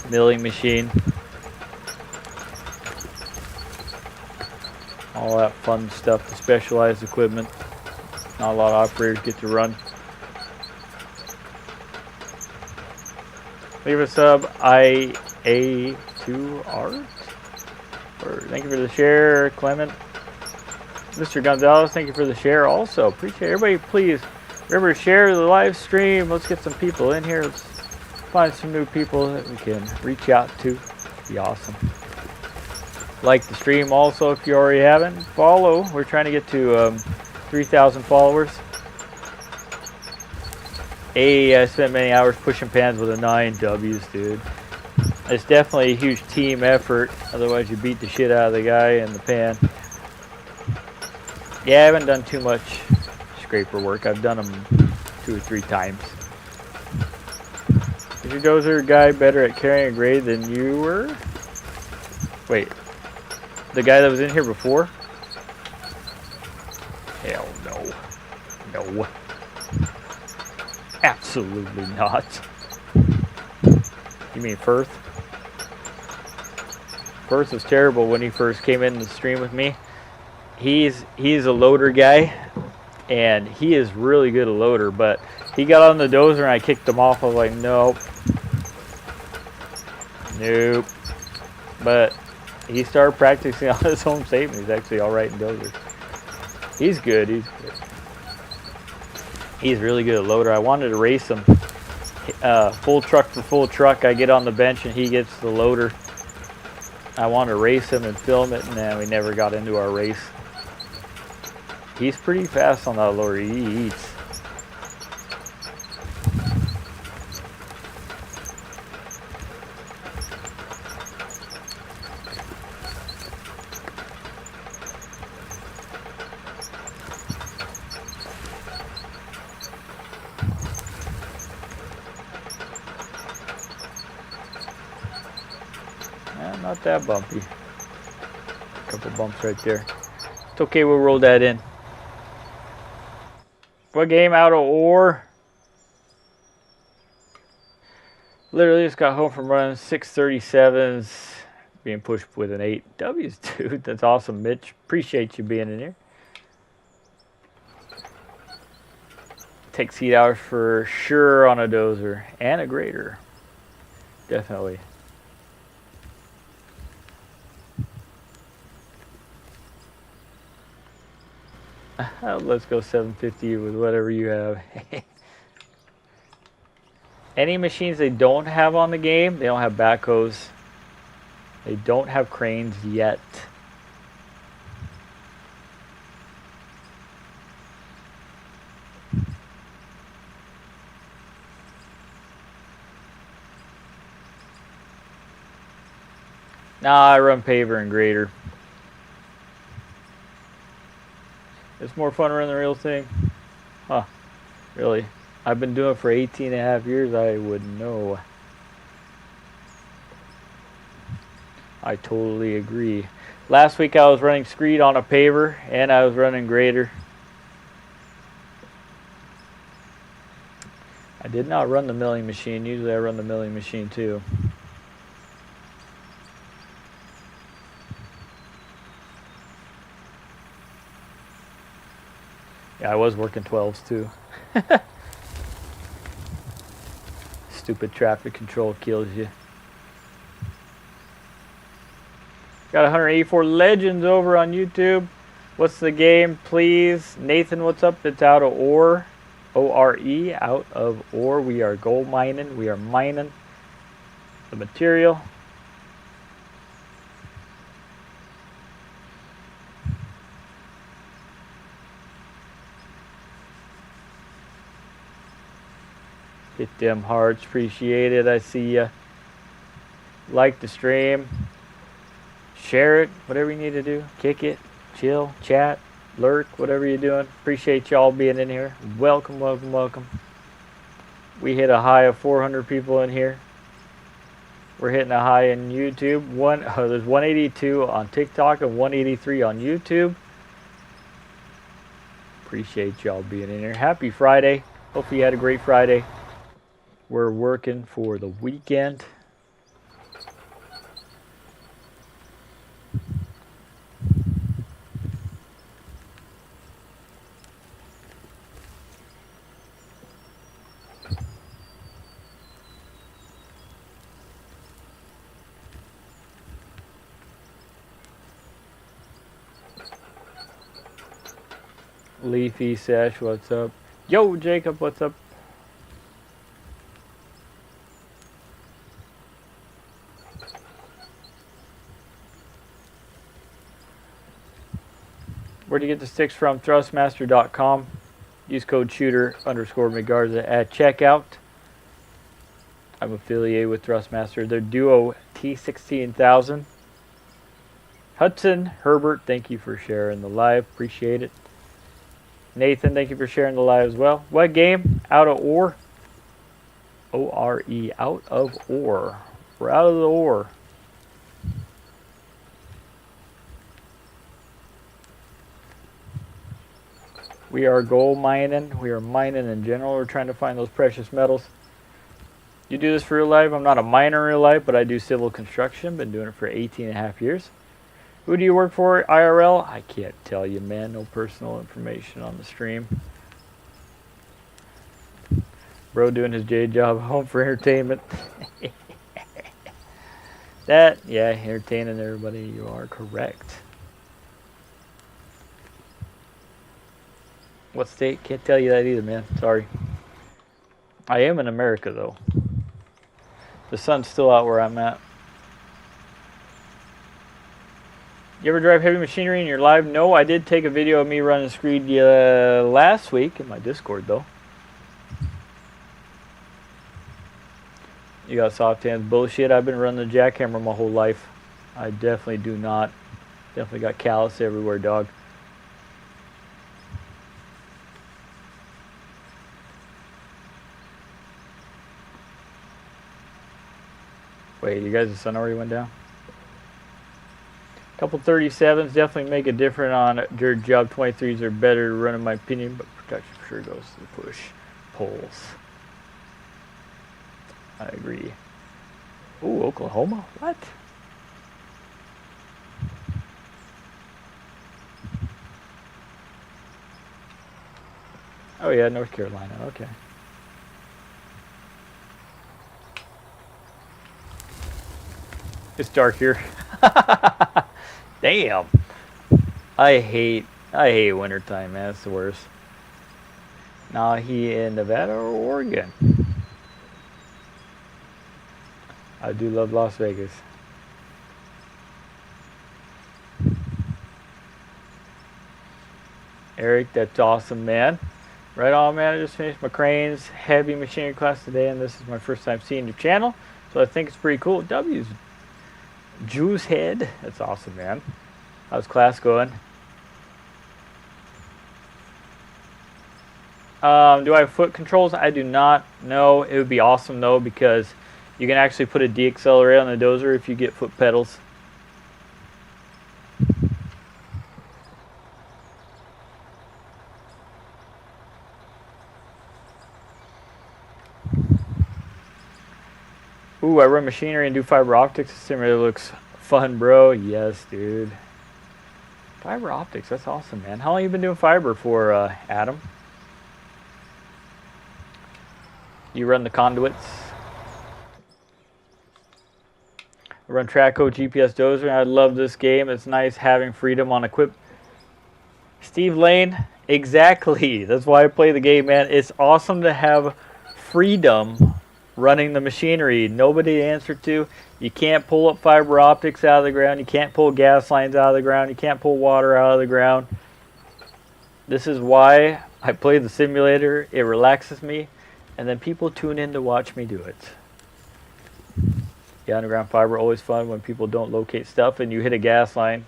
milling machine. All that fun stuff, the specialized equipment. Not a lot of operators get to run. Leave a sub, IA2Art. Thank you for the share, Clement. Mr. Gonzalez, thank you for the share also. Appreciate it. Everybody, please remember to share the live stream. Let's get some people in here. Let's find some new people that we can reach out to. Be awesome. Like the stream also if you already haven't. Follow. We're trying to get to 3,000 followers. I spent many hours pushing pans with a 9 W's, dude. It's definitely a huge team effort. Otherwise, you beat the shit out of the guy in the pan. Yeah, I haven't done too much scraper work. I've done them 2 or 3 times. Is your dozer guy better at carrying a grade than you were? Wait. The guy that was in here before? Hell no. No. Absolutely not. You mean Firth? Firth was terrible when he first came in the stream with me. He's a loader guy, and he is really good a loader, but he got on the dozer and I kicked him off. I was like, nope. Nope. But he started practicing on his home safe, and he's actually alright in dozer. He's good, he's good. He's really good at loader. I wanted to race him. Full truck for full truck. I get on the bench and he gets the loader. I wanted to race him and film it, and then we never got into our race. He's pretty fast on that loader. He eats. Not that bumpy. A couple bumps right there. It's okay, we'll roll that in. What game out of ore? Literally just got home from running 637s, being pushed with an 8 W's, dude. That's awesome, Mitch. Appreciate you being in here. Takes heat hours for sure on a dozer and a grader. Definitely. Let's go 750 with whatever you have. Any machines they don't have on the game, they don't have backhoes. They don't have cranes yet. Nah, I run paver and grader. It's more fun running the real thing. Huh, really? I've been doing it for 18 and a half years, I would know. I totally agree. Last week I was running screed on a paver and I was running grader. I did not run the milling machine. Usually I run the milling machine too. Yeah, I was working 12s too. Stupid traffic control kills you. Got 184 legends over on YouTube. What's the game, please? Nathan, what's up? It's out of ore. O-R-E, out of ore. We are gold mining. We are mining the material. Hit them hearts. Appreciate it. I see ya. Like the stream. Share it. Whatever you need to do. Kick it. Chill. Chat. Lurk. Whatever you're doing. Appreciate y'all being in here. Welcome, welcome, welcome. We hit a high of 400 people in here. We're hitting a high in YouTube. There's 182 on TikTok and 183 on YouTube. Appreciate y'all being in here. Happy Friday. Hope you had a great Friday. We're working for the weekend. Leafy Sesh, what's up? Yo, Jacob, what's up? Where'd you get the sticks from? Thrustmaster.com. Use code shooter_McGarza at checkout. I'm affiliated with Thrustmaster. Their Duo T16000. Hudson Herbert, thank you for sharing the live. Appreciate it. Nathan, thank you for sharing the live as well. What game? Out of ore. O-R-E. Out of ore. We're out of the ore. We are gold mining. We are mining in general. We're trying to find those precious metals. You do this for real life? I'm not a miner in real life, but I do civil construction. Been doing it for 18 and a half years. Who do you work for, IRL? I can't tell you, man. No personal information on the stream. Bro doing his J job, home for entertainment. Yeah, entertaining everybody. You are correct. What state? Can't tell you that either, man. Sorry. I am in America, though. The sun's still out where I'm at. You ever drive heavy machinery in your live? No, I did take a video of me running screed last week in my Discord, though. You got soft hands. Bullshit. I've been running the jackhammer my whole life. I definitely do not. Definitely got callus everywhere, dog. Wait, you guys, the sun already went down? Couple 37s definitely make a difference on dirt job. 23s are better to run in my opinion, but protection for sure goes to the push poles. I agree. Ooh, Oklahoma? What? Oh yeah, North Carolina, okay. It's dark here. Damn. I hate I hate wintertime, man. It's the worst. Now he in Nevada or Oregon. I do love Las Vegas. Eric, that's awesome, man. Right on, man. I just finished my cranes heavy machinery class today, and this is my first time seeing your channel, so I think it's pretty cool. W's Jew's Head. That's awesome, man. How's class going? Do I have foot controls? I do not know. It would be awesome though, because you can actually put a deaccelerator on the dozer if you get foot pedals. Ooh, I run machinery and do fiber optics. This simulator looks fun, bro. Yes, dude. Fiber optics, that's awesome, man. How long have you been doing fiber for, Adam? You run the conduits? I run Traco GPS Dozer. I love this game. It's nice having freedom on equip. Steve Lane, exactly. That's why I play the game, man. It's awesome to have freedom running the machinery. Nobody to answer to. You can't pull up fiber optics out of the ground. You can't pull gas lines out of the ground. You can't pull water out of the ground. This is why I play the simulator. It relaxes me. And then people tune in to watch me do it. Yeah, underground fiber, always fun when people don't locate stuff and you hit a gas line.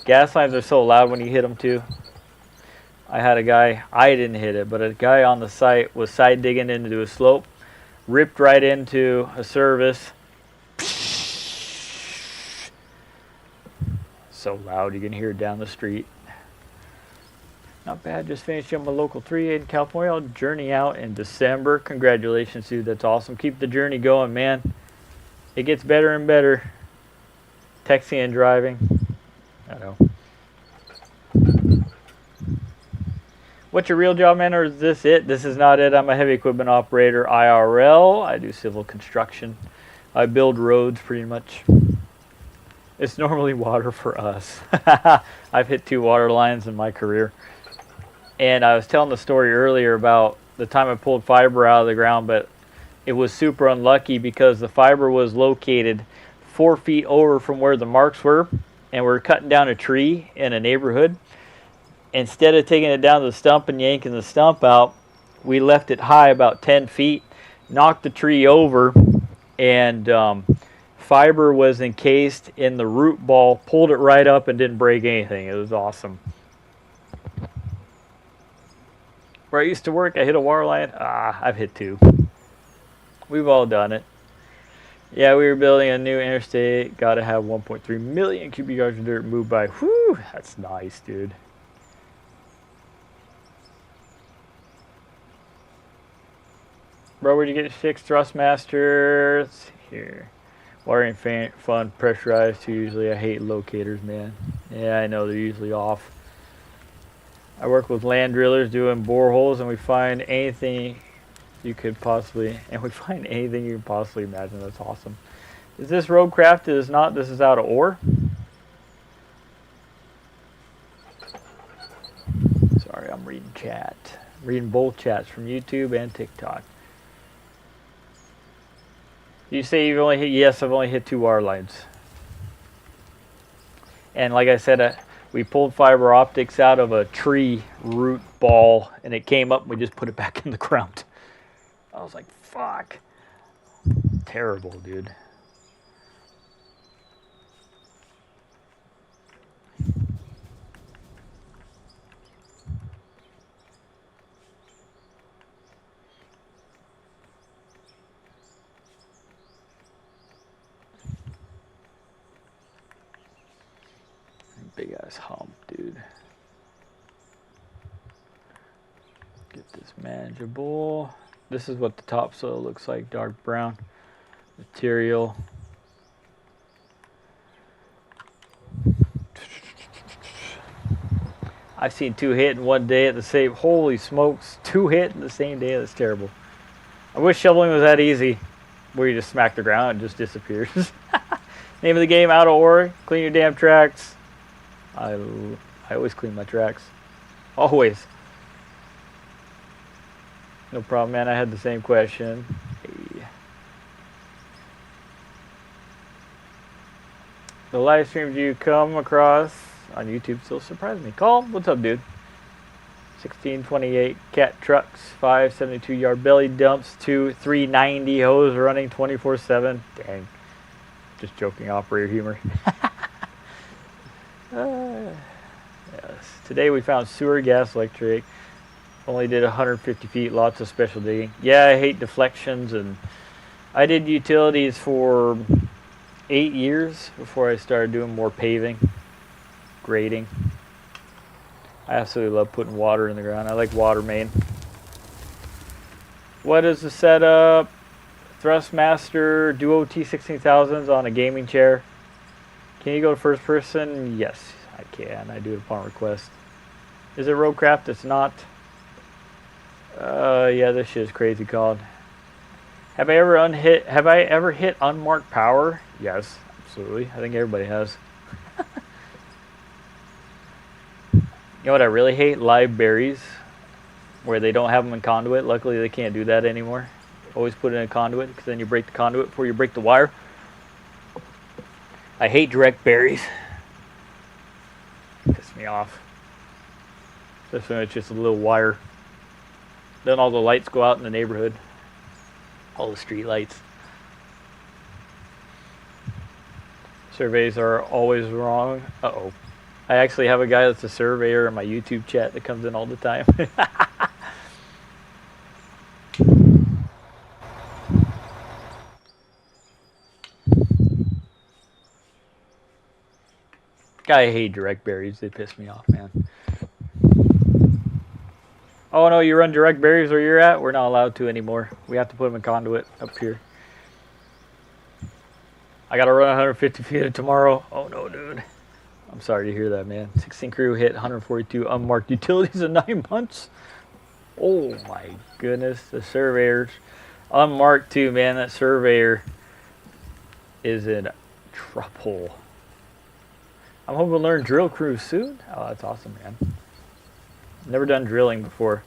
Gas lines are so loud when you hit them too. I had a guy, I didn't hit it, but a guy on the site was side digging into a slope, ripped right into a service. So loud you can hear it down the street. Not bad, just finished up my local 3 in California. I'll journey out in December. Congratulations, dude, that's awesome. Keep the journey going, man. It gets better and better. Texting and driving. I know. What's your real job, man, or is this it? This is not it. I'm a heavy equipment operator, IRL. I do civil construction. I build roads pretty much. It's normally water for us. I've hit 2 water lines in my career. And I was telling the story earlier about the time I pulled fiber out of the ground, but it was super unlucky because the fiber was located 4 feet over from where the marks were, and we're cutting down a tree in a neighborhood. Instead of taking it down to the stump and yanking the stump out, we left it high about 10 feet, knocked the tree over, and fiber was encased in the root ball, pulled it right up and didn't break anything. It was awesome. Where I used to work, I hit a water line. I've hit 2. We've all done it. Yeah, we were building a new interstate. Got to have 1.3 million cubic yards of dirt moved by. Whew, that's nice, dude. Bro, where'd you get fixed Thrustmaster? Let's see here. Wiring fun, pressurized too usually. I hate locators, man. Yeah, I know, they're usually off. I work with land drillers doing boreholes, and we find anything you could possibly, imagine. That's awesome. Is this roadcraft? It is not. This is out of ore. Sorry, I'm reading chat. Reading both chats from YouTube and TikTok. You say you've only hit, yes, I've only hit 2 wire lines. And like I said, we pulled fiber optics out of a tree root ball, and it came up, and we just put it back in the ground. I was like, fuck. Terrible, dude. Big ass hump, dude. Get this manageable. This is what the topsoil looks like, dark brown material. I've seen 2 hit in one day at the same, holy smokes, 2 hit in the same day. That's terrible. I wish shoveling was that easy, where you just smack the ground and it just disappears. Name of the game, out of ore, clean your damn tracks. I always clean my tracks. Always. No problem, man. I had the same question. Hey. The live streams you come across on YouTube still surprise me. Call, what's up, dude? 1628 cat trucks, 572 yard belly dumps, 390 hose running 24/7. Dang. Just joking, operator humor. Yes. Today we found sewer, gas, electric. Only did 150 feet, lots of special digging. Yeah, I hate deflections, and I did utilities for 8 years before I started doing more paving, grading. I absolutely love putting water in the ground. I like water main. What is the setup? Thrustmaster Duo T16000s on a gaming chair. Can you go to first person? Yes, I can. I do it upon request. Is it Roadcraft? It's not. Yeah, this shit is crazy called. Have I ever hit unmarked power? Yes, absolutely. I think everybody has. You know what I really hate? Live berries, where they don't have them in conduit. Luckily, they can't do that anymore. Always put it in a conduit, because then you break the conduit before you break the wire. I hate direct berries. Piss me off. Especially when it's just a little wire. Then all the lights go out in the neighborhood. All the street lights. Surveys are always wrong. Uh-oh. I actually have a guy that's a surveyor in my YouTube chat that comes in all the time. I hate direct berries. They piss me off, man. Oh no, you run direct berries where you're at? We're not allowed to anymore. We have to put them in conduit up here. I gotta run 150 feet tomorrow. Oh no, dude. I'm sorry to hear that, man. 16 crew hit 142 unmarked utilities in 9 months. Oh my goodness. The surveyors. Unmarked too, man. That surveyor is in trouble. I'm hoping to learn drill crew soon. Oh, that's awesome, man. Never done drilling before.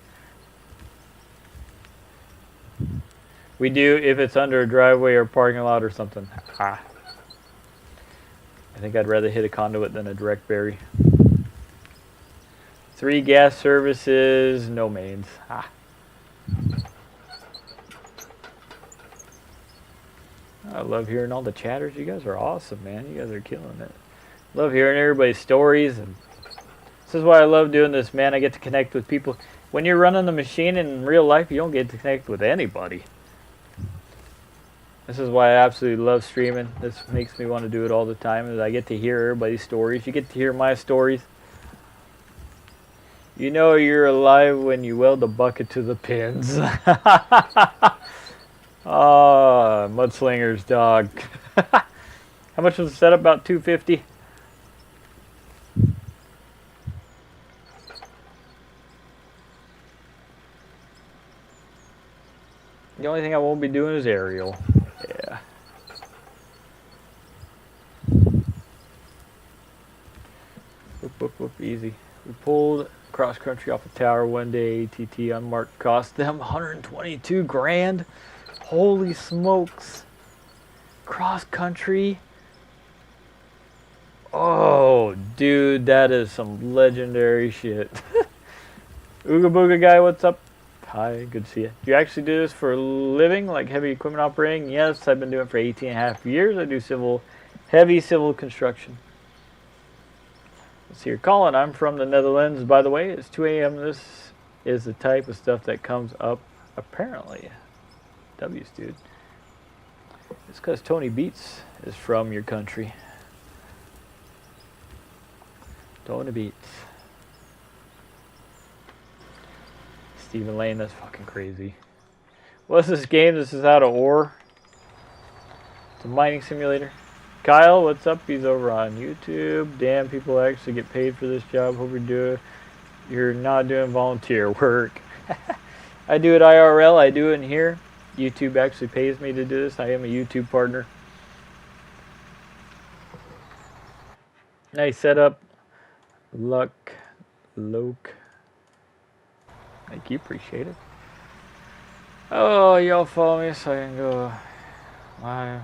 We do if it's under a driveway or parking lot or something. Ah. I think I'd rather hit a conduit than a direct berry. 3 gas services, no mains. Ah. I love hearing all the chatters. You guys are awesome, man. You guys are killing it. Love hearing everybody's stories, and this is why I love doing this, man. I get to connect with people. When you're running the machine in real life, you don't get to connect with anybody. This is why I absolutely love streaming. This makes me want to do it all the time, is I get to hear everybody's stories. You get to hear my stories. You know you're alive when you weld a bucket to the pins. Oh, Mudslinger's dog. How much was the setup? About $250. The only thing I won't be doing is aerial. Yeah. Whoop, whoop, whoop, easy. We pulled cross country off a tower one day. ATT unmarked cost them 122 grand. Holy smokes. Cross country. Oh, dude, that is some legendary shit. Ooga Booga guy, what's up? Hi, good to see you. Do you actually do this for a living, like heavy equipment operating? Yes, I've been doing it for 18.5 years. I do heavy civil construction. Let's see here. Colin, I'm from the Netherlands, by the way. It's 2 a.m. This is the type of stuff that comes up, apparently. W's, dude. It's because Tony Beats is from your country. Tony Beats. Stephen Lane, that's fucking crazy. What's this game? This is out of ore. It's a mining simulator. Kyle, what's up? He's over on YouTube. Damn, people actually get paid for this job. Hope you're not doing volunteer work. I do it IRL. I do it in here. YouTube actually pays me to do this. I am a YouTube partner. Nice setup. Loke. Thank you, appreciate it. Oh, y'all follow me so I can go live.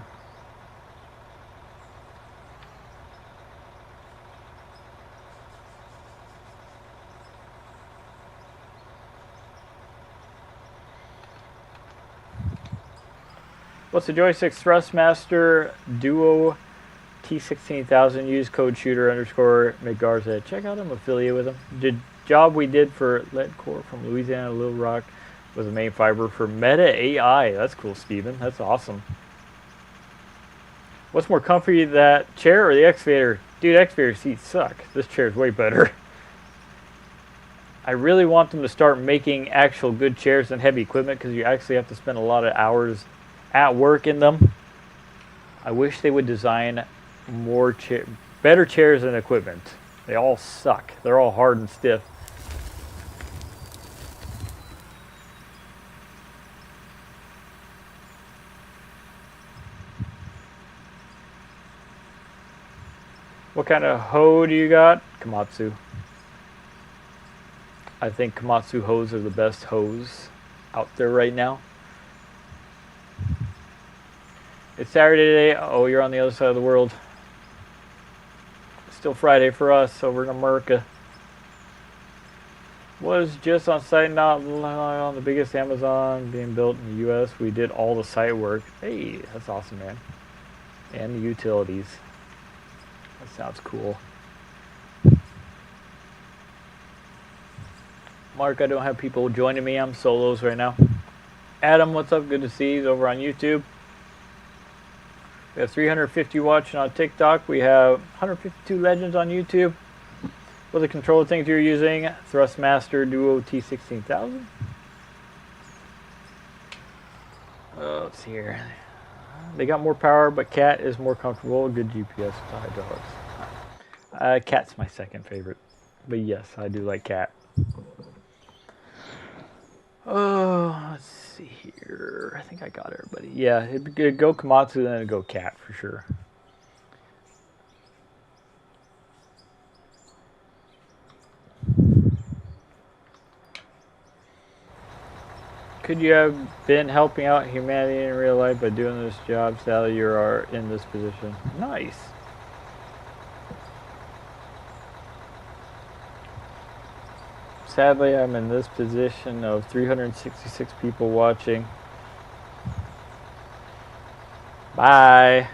What's the joystick? Thrustmaster Duo T16000. Use code shooter underscore McGarza. Check out, I'm affiliated with them. The job we did for Leadcore from Louisiana, Little Rock, was the main fiber for Meta AI. That's cool, Steven. That's awesome. What's more comfy, that chair or the excavator? Dude, excavator seats suck. This chair is way better. I really want them to start making actual good chairs and heavy equipment because you actually have to spend a lot of hours at work in them. I wish they would design more better chairs and equipment. They all suck. They're all hard and stiff. What kind of hoe do you got? Komatsu. I think Komatsu hoes are the best hoes out there right now. It's Saturday today. Oh, you're on the other side of the world. It's still Friday for us over in America. Was just on site, not on the biggest Amazon being built in the U.S. We did all the site work. Hey, that's awesome, man. And the utilities. That sounds cool. Mark, I don't have people joining me. I'm solos right now. Adam, what's up? Good to see you. He's over on YouTube. We have 350 watching on TikTok. We have 152 legends on YouTube. What are the controller things you're using? Thrustmaster Duo T16000. Let's see here. They got more power, but Cat is more comfortable. Good GPS with hydraulics. Cat's my second favorite. But yes, I do like Cat. Oh, let's see here. I think I got everybody. Yeah, it'd go Komatsu, then it'd go Cat for sure. Could you have been helping out humanity in real life by doing this job? Sadly, you are in this position. Nice. Sadly, I'm in this position of 366 people watching. Bye.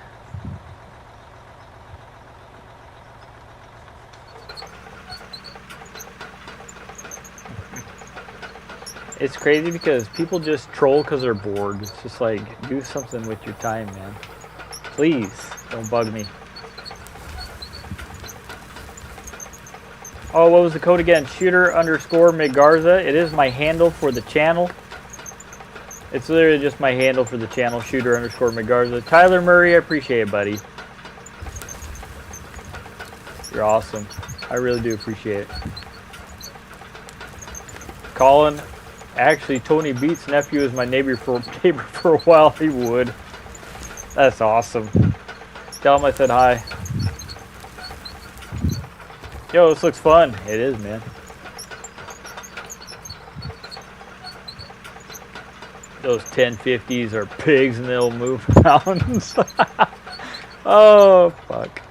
It's crazy because people just troll because they're bored. It's just like, do something with your time, man. Please, don't bug me. Oh, what was the code again? Shooter underscore McGarza. It is my handle for the channel. It's literally just my handle for the channel. Shooter underscore McGarza. Tyler Murray, I appreciate it, buddy. You're awesome. I really do appreciate it. Colin. Actually, Tony Beats' nephew is my neighbor for a while. He would. That's awesome. Tell him I said hi. Yo, this looks fun. It is, man. Those 1050s are pigs and they'll move mountains. Oh, fuck.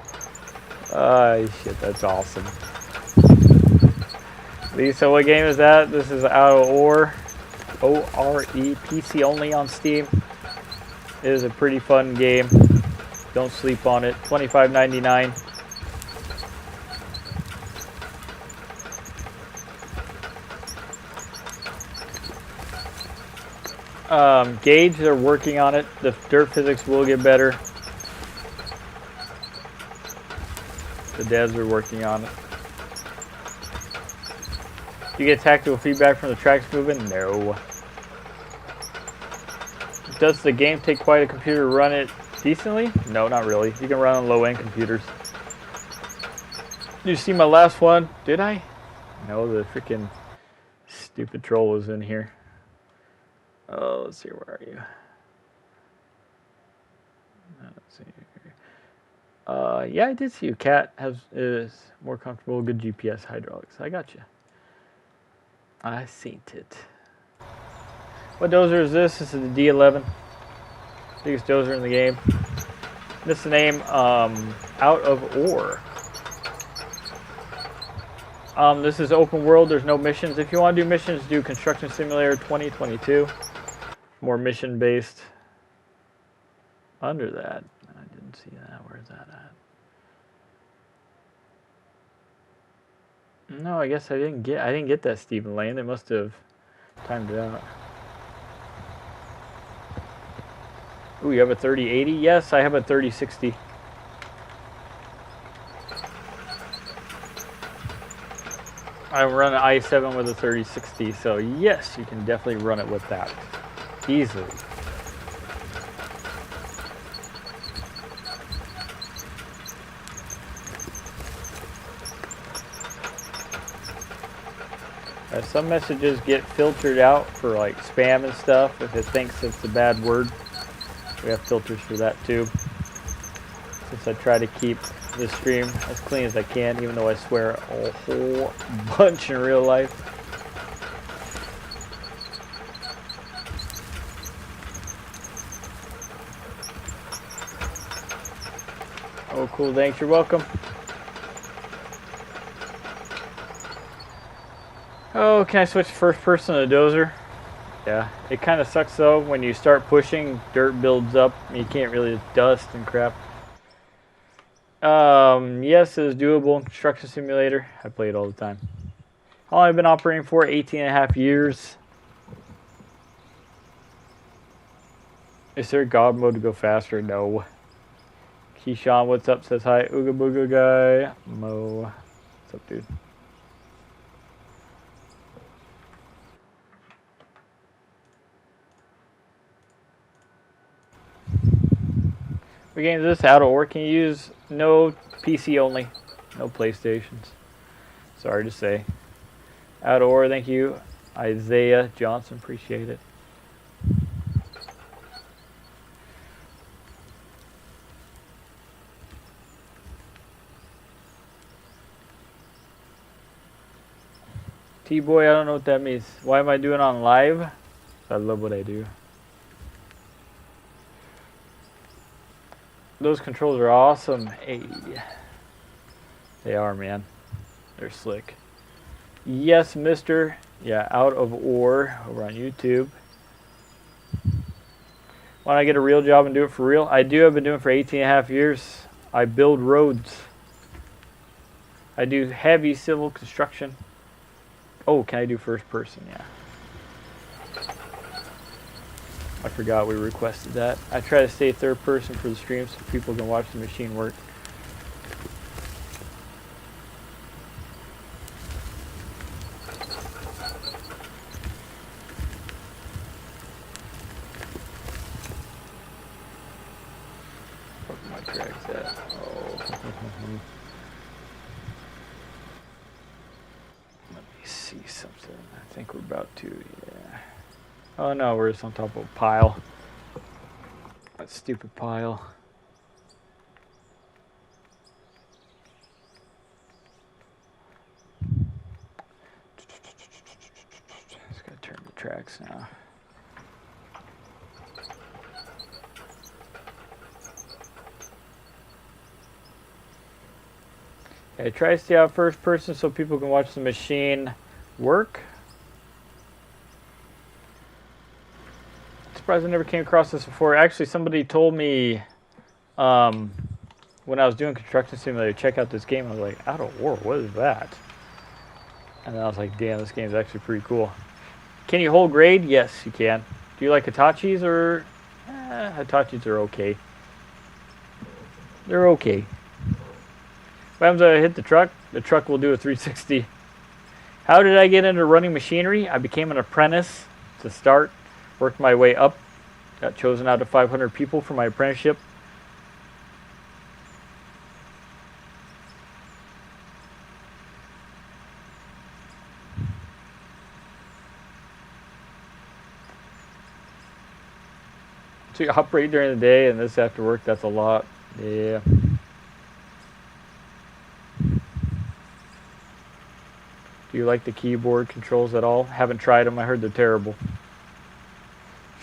Oh, shit, that's awesome. Lisa, what game is that? This is Out of Ore. O-R-E. PC only on Steam. It is a pretty fun game. Don't sleep on it. $25.99. Gauge, they're working on it. The dirt physics will get better. The devs are working on it. Do you get tactical feedback from the tracks moving? No. Does the game take quite a computer to run it decently? No, not really. You can run on low-end computers. Did you see my last one? Did I? No, the freaking stupid troll was in here. Oh, let's see, where are you? Let's see here. Yeah, I did see you. Cat is more comfortable, good GPS hydraulics. I got you. I seen it. What dozer is this? This is the D11. Biggest dozer in the game. This is the name, Out of Ore. This is open world. There's no missions. If you want to do missions, do Construction Simulator 2022. More mission based. Under that, I didn't see that. Where's that at? No, I guess I didn't get that Stephen Lane. They must have timed it out. Ooh, you have a 3080? Yes, I have a 3060. I run an i7 with a 3060, so yes, you can definitely run it with that easily. Some messages get filtered out for like spam and stuff if it thinks it's a bad word. We have filters for that too. Since I try to keep this stream as clean as I can, even though I swear a whole bunch in real life. Oh, cool. Thanks. You're welcome. Oh, can I switch first person to dozer? Yeah. It kind of sucks though when you start pushing, dirt builds up, and you can't really dust and crap. Yes, it is doable in Construction Simulator. I play it all the time. How long have I been operating for? 18.5 years. Is there a God mode to go faster? No. Keyshawn, what's up? Says hi. Ooga booga guy. Mo. What's up, dude? What game is this? Out of Ore? Can you use? No, PC only. No PlayStations. Sorry to say. Out of Ore, thank you. Isaiah Johnson, appreciate it. T-Boy, I don't know what that means. Why am I doing on live? I love what I do. Those controls are awesome. Hey. They are, man. They're slick. Yes, mister. Yeah, Out of Ore over on YouTube. Why don't I get a real job and do it for real? I do. I've been doing it for 18.5 years. I build roads. I do heavy civil construction. Oh, can I do first person? Yeah. I forgot we requested that. I try to stay third person for the stream so people can watch the machine work. Where my drag's at? Oh. Let me see something. I think we're about to, yeah. Oh no, we're just on top of a pile. That stupid pile. Just gotta turn the tracks now. Okay, try to stay out first person so people can watch the machine work. Surprised I never came across this before. Actually, somebody told me when I was doing Construction Simulator, check out this game. I was like, Out of Ore, what is that? And then I was like, damn, this game is actually pretty cool. Can you hold grade? Yes, you can. Do you like Hitachis or... Hitachis are okay. They're okay. What happens if I hit the truck? The truck will do a 360. How did I get into running machinery? I became an apprentice to start. Worked my way up. Got chosen out of 500 people for my apprenticeship. So you operate during the day and this after work, that's a lot. Yeah. Do you like the keyboard controls at all? Haven't tried them. I heard they're terrible.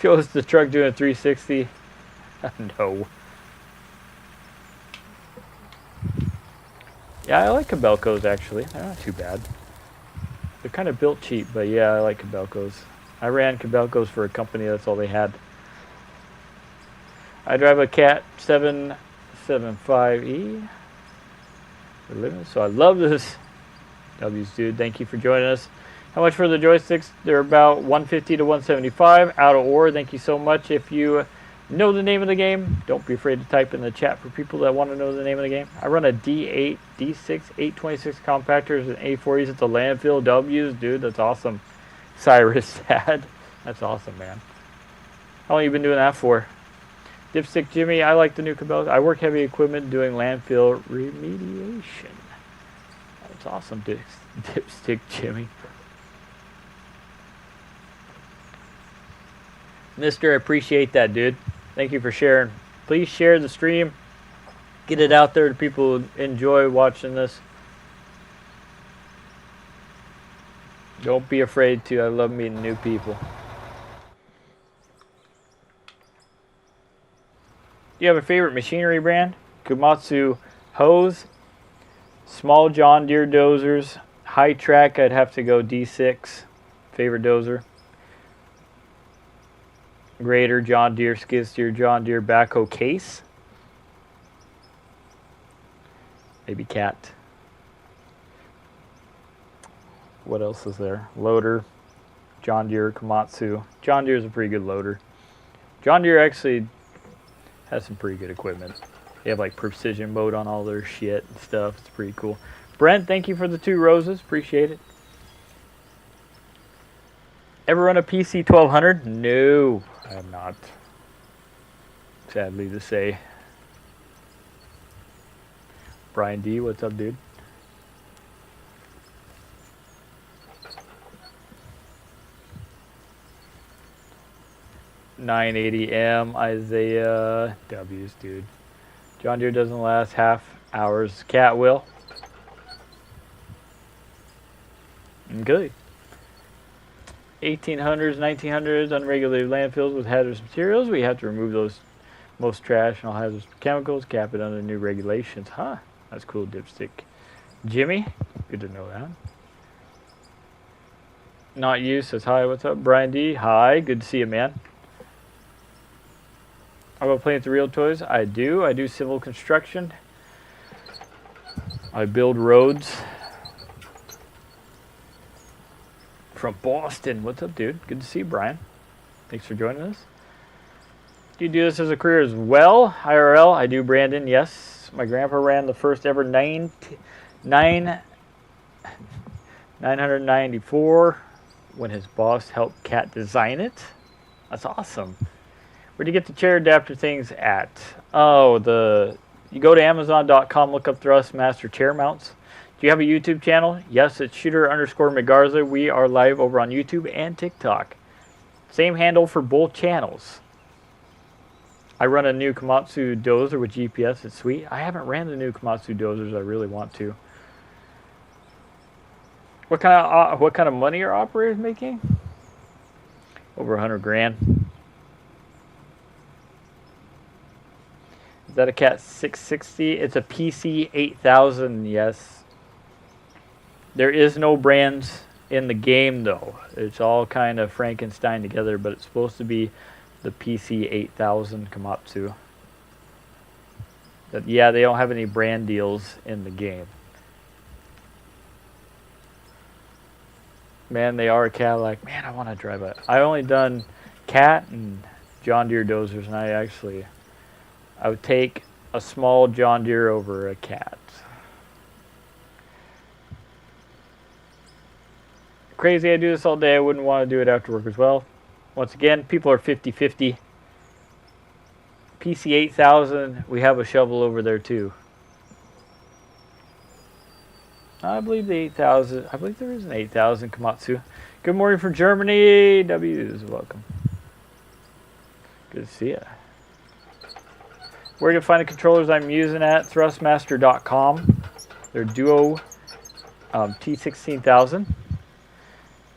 Show us the truck doing a 360. No. Yeah, I like Cabelcos actually. They're not too bad. They're kind of built cheap, but yeah, I like Cabelcos. I ran Cabelcos for a company, that's all they had. I drive a Cat 775E. So I love this. W's, dude. Thank you for joining us. How much for the joysticks? They're about 150 to 175 out of ore. Thank you so much. If you know the name of the game, don't be afraid to type in the chat for people that want to know the name of the game. I run a D8, D6, 826 compactors and A4s at the landfill. W's, dude. That's awesome. Cyrus Sad. That's awesome, man. How long you been doing that for? Dipstick Jimmy, I like the new Cabela's. I work heavy equipment doing landfill remediation. That's awesome, Dipstick Jimmy. Mister, I appreciate that, dude. Thank you for sharing. Please share the stream. Get it out there to people who enjoy watching this. Don't be afraid to. I love meeting new people. Do you have a favorite machinery brand? Komatsu hose, small John Deere dozers, high track, I'd have to go D6, favorite dozer. Grader, John Deere, skid steer, John Deere backhoe case. Maybe Cat. What else is there? Loader, John Deere, Komatsu. John Deere is a pretty good loader. John Deere actually has some pretty good equipment. They have like precision mode on all their shit and stuff. It's pretty cool. Brent, thank you for the 2 roses. Appreciate it. Ever run a PC 1200? No, I have not. Sadly to say. Brian D, what's up, dude? $980M, Isaiah W's, dude. John Deere doesn't last half hours. Cat will. Good. 1800s, 1900s, unregulated landfills with hazardous materials. We have to remove those most trash and all hazardous chemicals, cap it under new regulations. Huh? That's cool, Dipstick. Jimmy, good to know that. Not you says hi. What's up, Brian D? Hi, good to see you, man. How about playing with the real toys? I do. I do civil construction. I build roads. From Boston. What's up, dude? Good to see you, Brian. Thanks for joining us. Do you do this as a career as well? IRL? I do, Brandon. Yes. My grandpa ran the first ever 994 when his boss helped Cat design it. That's awesome. Where'd you get the chair adapter things at? Oh, you go to Amazon.com, look up Thrustmaster chair mounts. Do you have a YouTube channel? Yes, it's shooter_McGarza. We are live over on YouTube and TikTok. Same handle for both channels. I run a new Komatsu dozer with GPS. It's sweet. I haven't ran the new Komatsu dozers. I really want to. What kind of money are operators making? Over 100 grand. Is that a Cat 660? It's a PC 8000, yes. There is no brands in the game, though. It's all kind of Frankenstein together, but it's supposed to be the PC 8000 Komatsu. But yeah, they don't have any brand deals in the game. Man, they are a Cadillac. Man, I want to drive it. I only done Cat and John Deere dozers, and I would take a small John Deere over a Cat. Crazy, I do this all day. I wouldn't want to do it after work as well. Once again, people are 50-50. PC 8000, we have a shovel over there too. I believe the 8000, I believe there is an 8000 Komatsu. Good morning from Germany. W is welcome. Good to see you. Where to find the controllers I'm using at Thrustmaster.com. They're Duo T16000.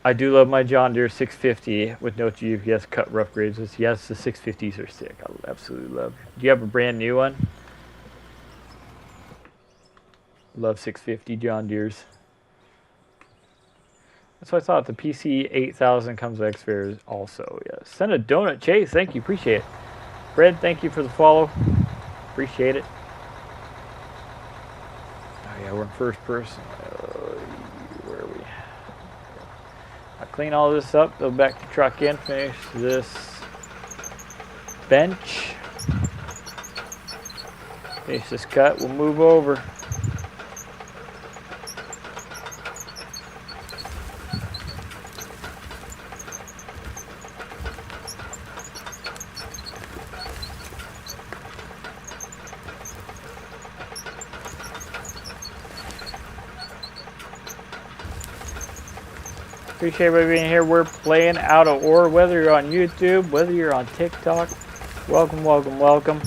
I do love my John Deere 650 with no GPS cut rough grades. Yes, the 650s are sick. I absolutely love. Do you have a brand new one? Love 650 John Deere's. That's what I thought. The PC 8000 comes with excavator also. Yes. Send a donut, Chase. Thank you. Appreciate it. Fred, thank you for the follow. Appreciate it. Oh yeah, we're in first person. Where are we? I clean all this up, go back to truck in, finish this bench. Finish this cut, we'll move over. Appreciate everybody being here. We're playing Out of Ore, whether you're on YouTube, whether you're on TikTok. Welcome, welcome, welcome.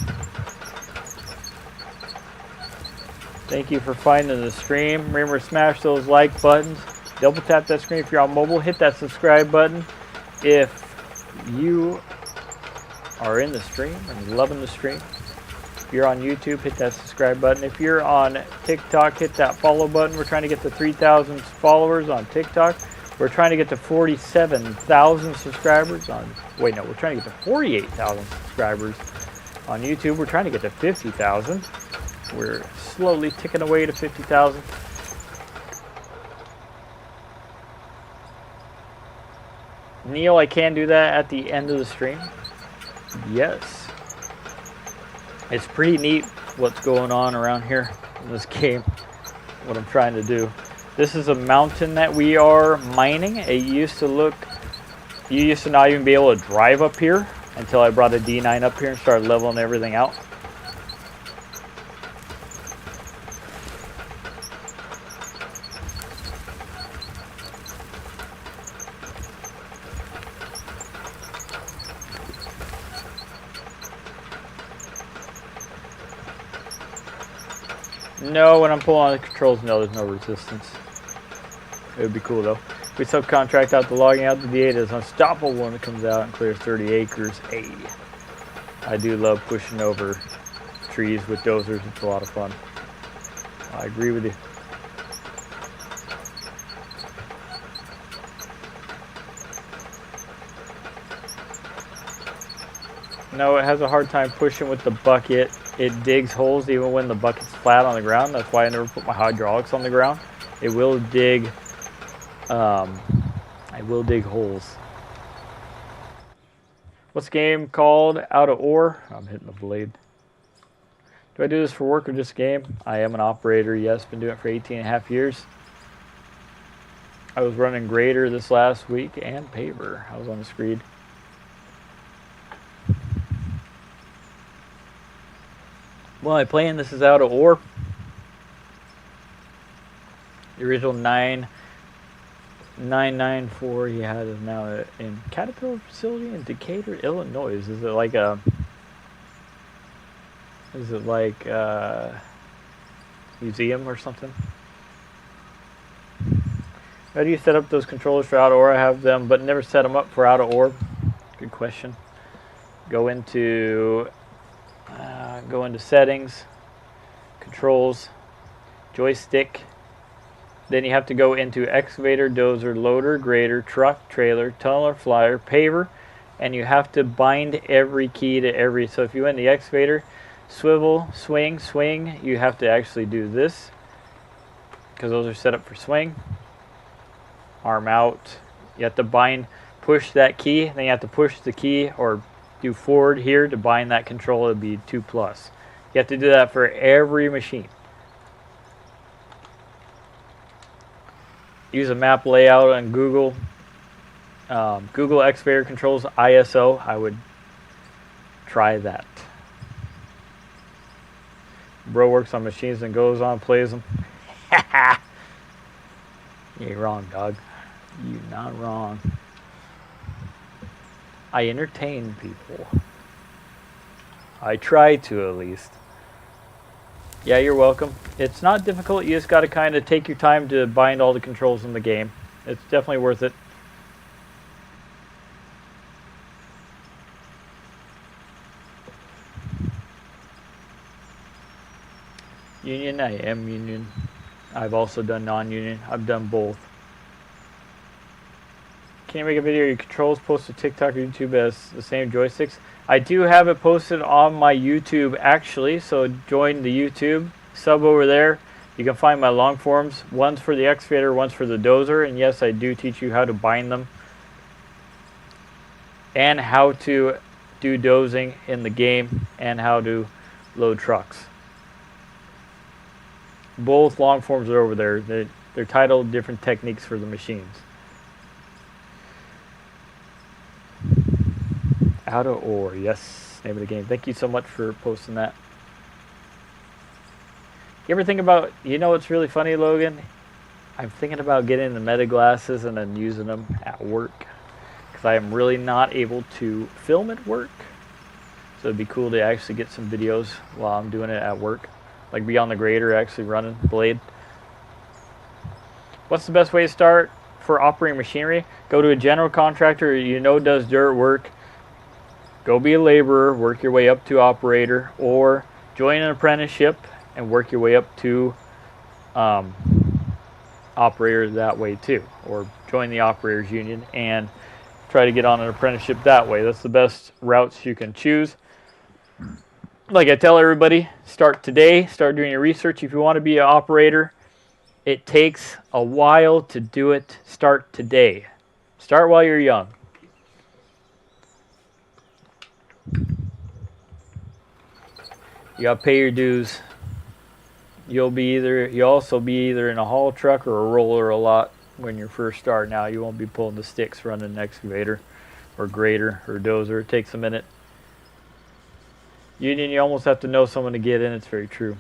Thank you for finding the stream. Remember, smash those like buttons. Double tap that screen if you're on mobile. Hit that subscribe button. If you are in the stream and loving the stream, if you're on YouTube, hit that subscribe button. If you're on TikTok, hit that follow button. We're trying to get to 3,000 followers on TikTok. We're trying to get to 47,000 subscribers on... Wait, no, we're trying to get to 48,000 subscribers on YouTube. We're trying to get to 50,000. We're slowly ticking away to 50,000. Neil, I can do that at the end of the stream. Yes. It's pretty neat what's going on around here in this game. What I'm trying to do. This is a mountain that we are mining. It used to look... You used to not even be able to drive up here until I brought a D9 up here and started leveling everything out. No, when I'm pulling on the controls, no, there's no resistance. It would be cool though. We subcontract out the logging out. The D8 is unstoppable when it comes out and clears 30 acres. Hey, I do love pushing over trees with dozers. It's a lot of fun. I agree with you. No, it has a hard time pushing with the bucket. It digs holes even when the bucket's flat on the ground. That's why I never put my hydraulics on the ground. It will dig. I will dig holes. What's the game called? Out of Ore? I'm hitting the blade. Do I do this for work or just a game? I am an operator, yes. Been doing it for 18.5 years. I was running grader this last week and paver. I was on the screed. Well, I'm playing This Is Out of Ore. The original 994 he had is now in Caterpillar facility in Decatur, Illinois. Is it like a... Is it like a museum or something? How do you set up those controllers for Out of Ore? I have them, but never set them up for Out of Ore. Good question. Go into settings, controls, joystick. Then you have to go into excavator, dozer, loader, grader, truck, trailer, tunneler, flyer, paver, and you have to bind every key to every. So if you win the excavator, swivel, swing, swing, you have to actually do this because those are set up for swing. Arm out. You have to bind, push that key, then you have to push the key or do forward here to bind that control. It'd be 2+. You have to do that for every machine. Use a map layout on Google. Google excavator controls ISO. I would try that. Bro works on machines and goes on plays them. You ain't wrong, dog. You not wrong. I entertain people. I try to, at least. Yeah, you're welcome. It's not difficult. You just got to kind of take your time to bind all the controls in the game. It's definitely worth it. Union, I am union. I've also done non-union. I've done both. Can you make a video of your controls, post to TikTok or YouTube as the same joysticks? I do have it posted on my YouTube actually, so join the YouTube, sub over there. You can find my long forms. One's for the excavator, one's for the dozer, and yes, I do teach you how to bind them and how to do dozing in the game and how to load trucks. Both long forms are over there. They're titled different techniques for the machines. Out of ore, yes, name of the game. Thank you so much for posting that. You ever think about, you know what's really funny, Logan? I'm thinking about getting the meta glasses and then using them at work. Because I am really not able to film at work. So it'd be cool to actually get some videos while I'm doing it at work. Like be on the grader actually running the blade. What's the best way to start for operating machinery? Go to a general contractor you know does dirt work. Go be a laborer, work your way up to operator, or join an apprenticeship and work your way up to operator that way too. Or join the operators union and try to get on an apprenticeship that way. That's the best routes you can choose. Like I tell everybody, start today, start doing your research. If you want to be an operator, it takes a while to do it. Start today. Start while you're young. You gotta pay your dues. You'll also be either in a haul truck or a roller a lot when you're first starting out. You won't be pulling the sticks running an excavator or grader or dozer. It takes a minute. Union, you almost have to know someone to get in. It's very true.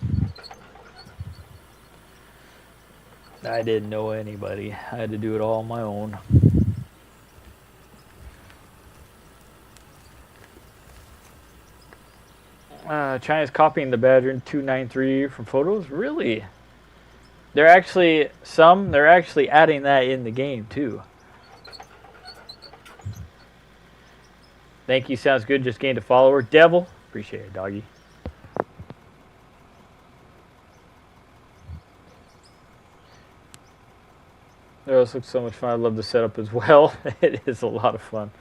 I didn't know anybody. I had to do it all on my own. China's copying the Badger 293 from photos? Really? They're actually adding that in the game too. Thank you, sounds good. Just gained a follower. Devil. Appreciate it, doggy. Oh, this looks so much fun. I love the setup as well. It is a lot of fun.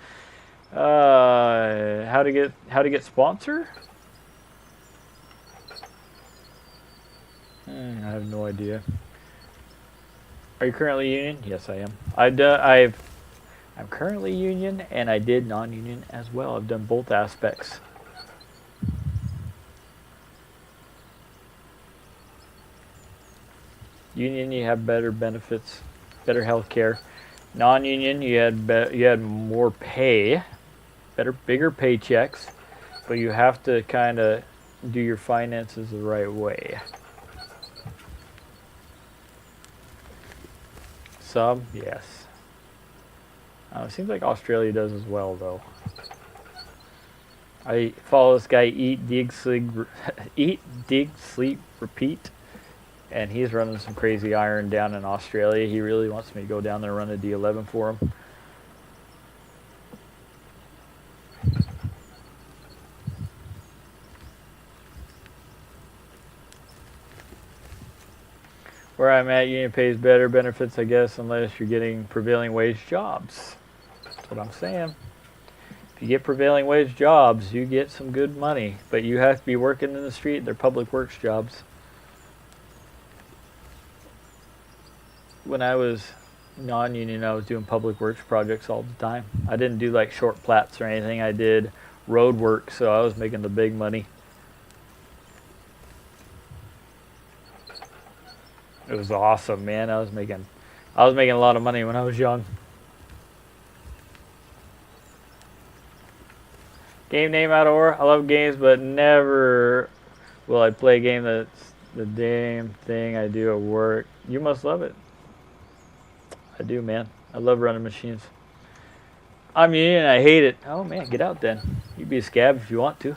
How to get sponsor? I have no idea. Are you currently union? Yes, I am. I'm currently union, and I did non-union as well. I've done both aspects. Union, you have better benefits, better health care. Non-union, you had more pay, bigger paychecks, but you have to kind of do your finances the right way. Sub, yes. It seems like Australia does as well, though. I follow this guy, Eat, Dig, Sleep, Repeat, and he's running some crazy iron down in Australia. He really wants me to go down there and run a D11 for him. Where I'm at, union pays better benefits, I guess, unless you're getting prevailing wage jobs. That's what I'm saying. If you get prevailing wage jobs, you get some good money, but you have to be working in the street. They're public works jobs. When I was non-union, I was doing public works projects all the time. I didn't do like short plats or anything. I did road work, so I was making the big money. It was awesome, man. I was making a lot of money when I was young. Game name out of ore. I love games, but never will I play a game that's the damn thing I do at work. You must love it. I do, man. I love running machines. I'm union and I hate it. Oh man, get out then. You be a scab if you want to.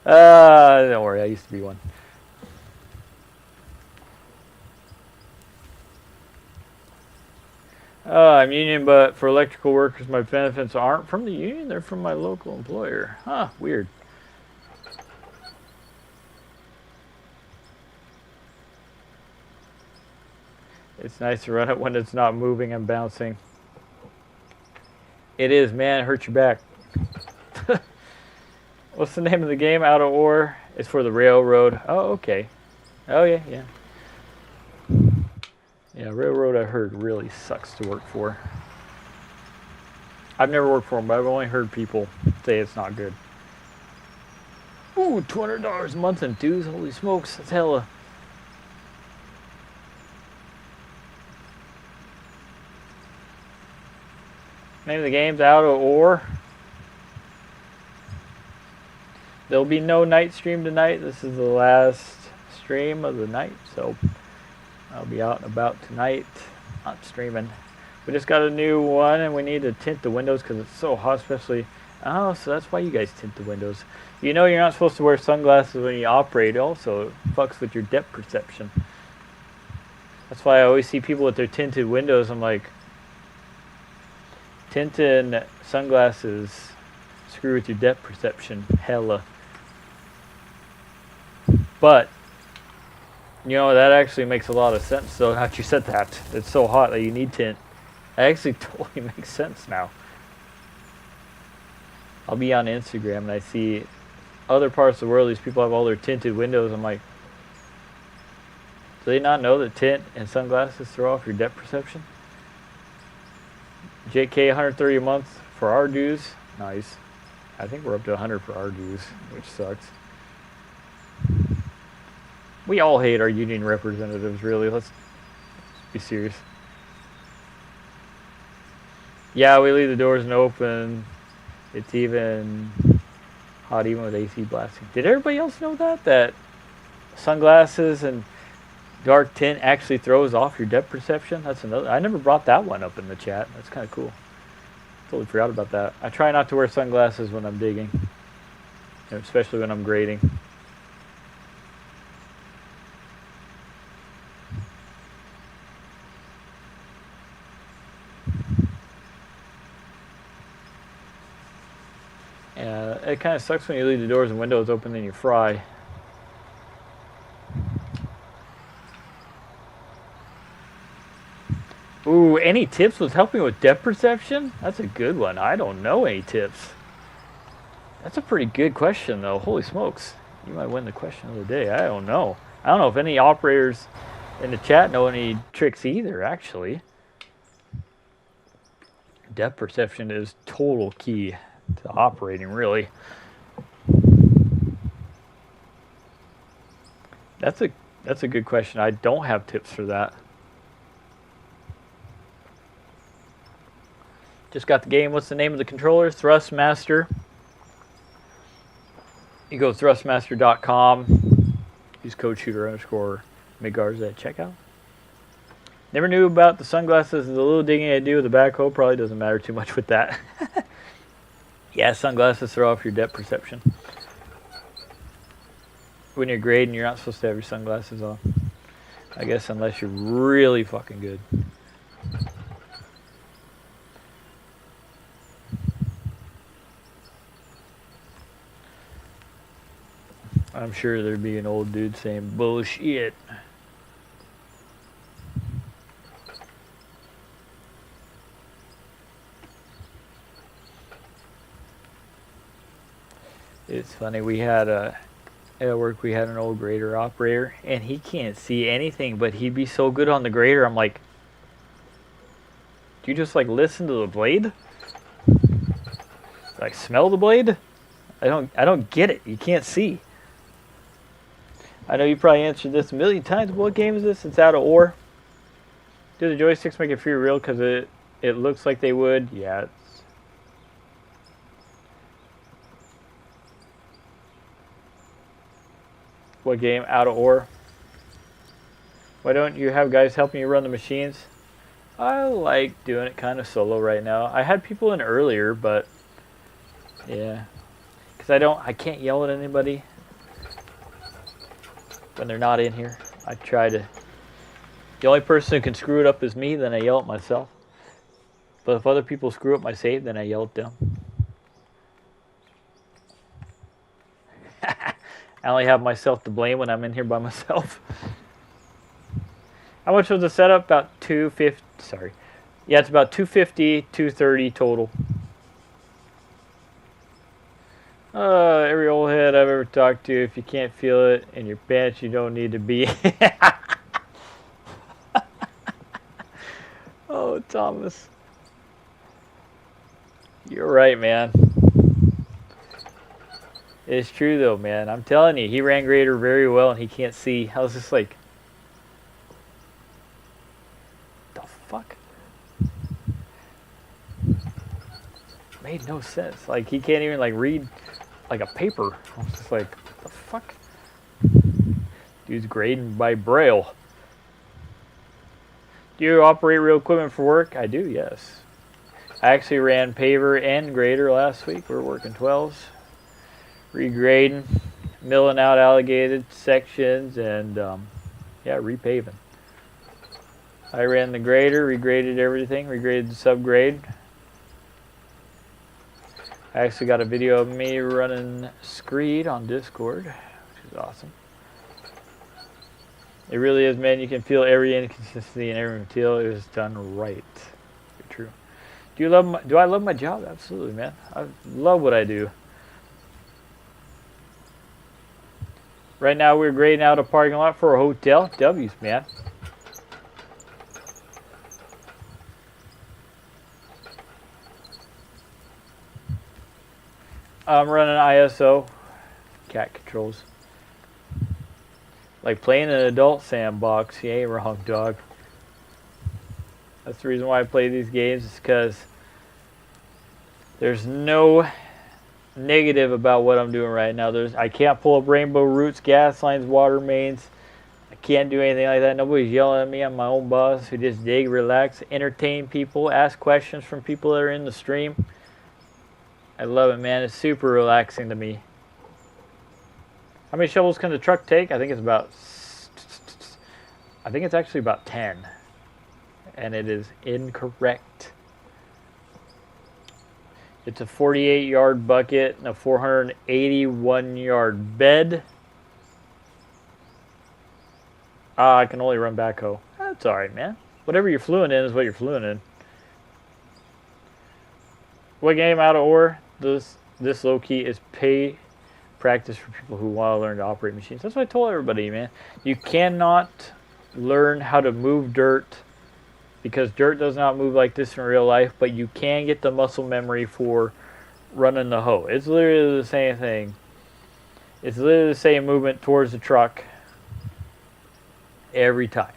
Don't worry, I used to be one. I'm union, but for electrical workers, my benefits aren't from the union. They're from my local employer. Huh, weird. It's nice to run it when it's not moving and bouncing. It is, man. It hurts your back. What's the name of the game? Out of Ore. It's for the railroad. Oh, okay. Oh, yeah, yeah. Yeah, railroad I heard really sucks to work for. I've never worked for them, but I've only heard people say it's not good. Ooh, $200 a month in dues. Holy smokes, that's hella. Name of the game's Out of Ore. There'll be no night stream tonight. This is the last stream of the night, so I'll be out and about tonight, not streaming. We just got a new one, and we need to tint the windows because it's so hot, especially. Oh, so that's why you guys tint the windows. You know you're not supposed to wear sunglasses when you operate. Also, it fucks with your depth perception. That's why I always see people with their tinted windows. I'm like, tinted sunglasses screw with your depth perception, hella. But you know, that actually makes a lot of sense, though, how you said that. It's so hot that you need tint. That actually totally makes sense now. I'll be on Instagram and I see other parts of the world, these people have all their tinted windows. I'm like, do they not know that tint and sunglasses throw off your depth perception? JK, 130 a month for our dues. Nice. I think we're up to 100 for our dues, which sucks. We all hate our union representatives, really. Let's be serious. Yeah, we leave the doors open. It's even hot even with AC blasting. Did everybody else know that? That sunglasses and dark tint actually throws off your depth perception? That's another. I never brought that one up in the chat. That's kind of cool. Totally forgot about that. I try not to wear sunglasses when I'm digging, especially when I'm grading. Yeah, it kind of sucks when you leave the doors and windows open and you fry. Ooh, any tips with helping with depth perception? That's a good one. I don't know any tips. That's a pretty good question, though. Holy smokes. You might win the question of the day. I don't know. I don't know if any operators in the chat know any tricks either, actually. Depth perception is total key to operating, really. That's a good question. I don't have tips for that. Just got the game. What's the name of the controller? Thrustmaster. You go thrustmaster.com. Use code shooter_Midgards at checkout. Never knew about the sunglasses. The little digging I do with the backhoe probably doesn't matter too much with that. Yeah, sunglasses throw off your depth perception. When you're grading, you're not supposed to have your sunglasses on. I guess unless you're really fucking good. I'm sure there'd be an old dude saying bullshit. It's funny, we had at work we had an old grader operator and he can't see anything, but he'd be so good on the grader. I'm like, do you just like listen to the blade? Like smell the blade? I don't get it. You can't see. I know you probably answered this a million times. What game is this? It's Out of Ore. Do the joysticks make it feel real because it looks like they would? Yeah. What game? Out of Ore. Why don't you have guys helping you run the machines? I like doing it kind of solo right now. I had people in earlier, but yeah, because I can't yell at anybody when they're not in here. I try to. The only person who can screw it up is me. Then I yell at myself. But if other people screw up my save, then I yell at them. I only have myself to blame when I'm in here by myself. How much was the setup? About 250. Sorry. Yeah, it's about 250, 230 total. Every old head I've ever talked to, if you can't feel it in your pants, you don't need to be. Oh, Thomas. You're right, man. It's true, though, man. I'm telling you, he ran Grader very well, and he can't see. I was just like, the fuck? Made no sense. Like, he can't even, like, read, like, a paper. I was just like, the fuck? Dude's grading by Braille. Do you operate real equipment for work? I do, yes. I actually ran paver and grader last week. We were working 12s. Regrading, milling out alligated sections, and yeah, repaving. I ran the grader, regraded everything, regraded the subgrade. I actually got a video of me running Screed on Discord, which is awesome. It really is, man. You can feel every inconsistency and every material is done right. Very true. Do I love my job? Absolutely, man. I love what I do. Right now we're grading out a parking lot for a hotel. W's, man. I'm running ISO. Cat controls. Like playing an adult sandbox. You ain't wrong, dog. That's the reason why I play these games, is because there's no negative about what I'm doing right now. I can't pull up rainbow roots, gas lines, water mains. I can't do anything like that. Nobody's yelling at me. I'm my own boss who just dig, relax, entertain people, ask questions from people that are in the stream. I love it, man. It's super relaxing to me. How many shovels can the truck take? I think it's actually about 10. And it is incorrect. It's a 48-yard bucket and a 481-yard bed. I can only run backhoe. That's alright, man. Whatever you're fluent in is what you're fluent in. What game out of ore? This low-key is pay practice for people who want to learn to operate machines. That's what I told everybody, man. You cannot learn how to move dirt, because dirt does not move like this in real life, but you can get the muscle memory for running the hoe. It's literally the same thing. It's literally the same movement towards the truck every time.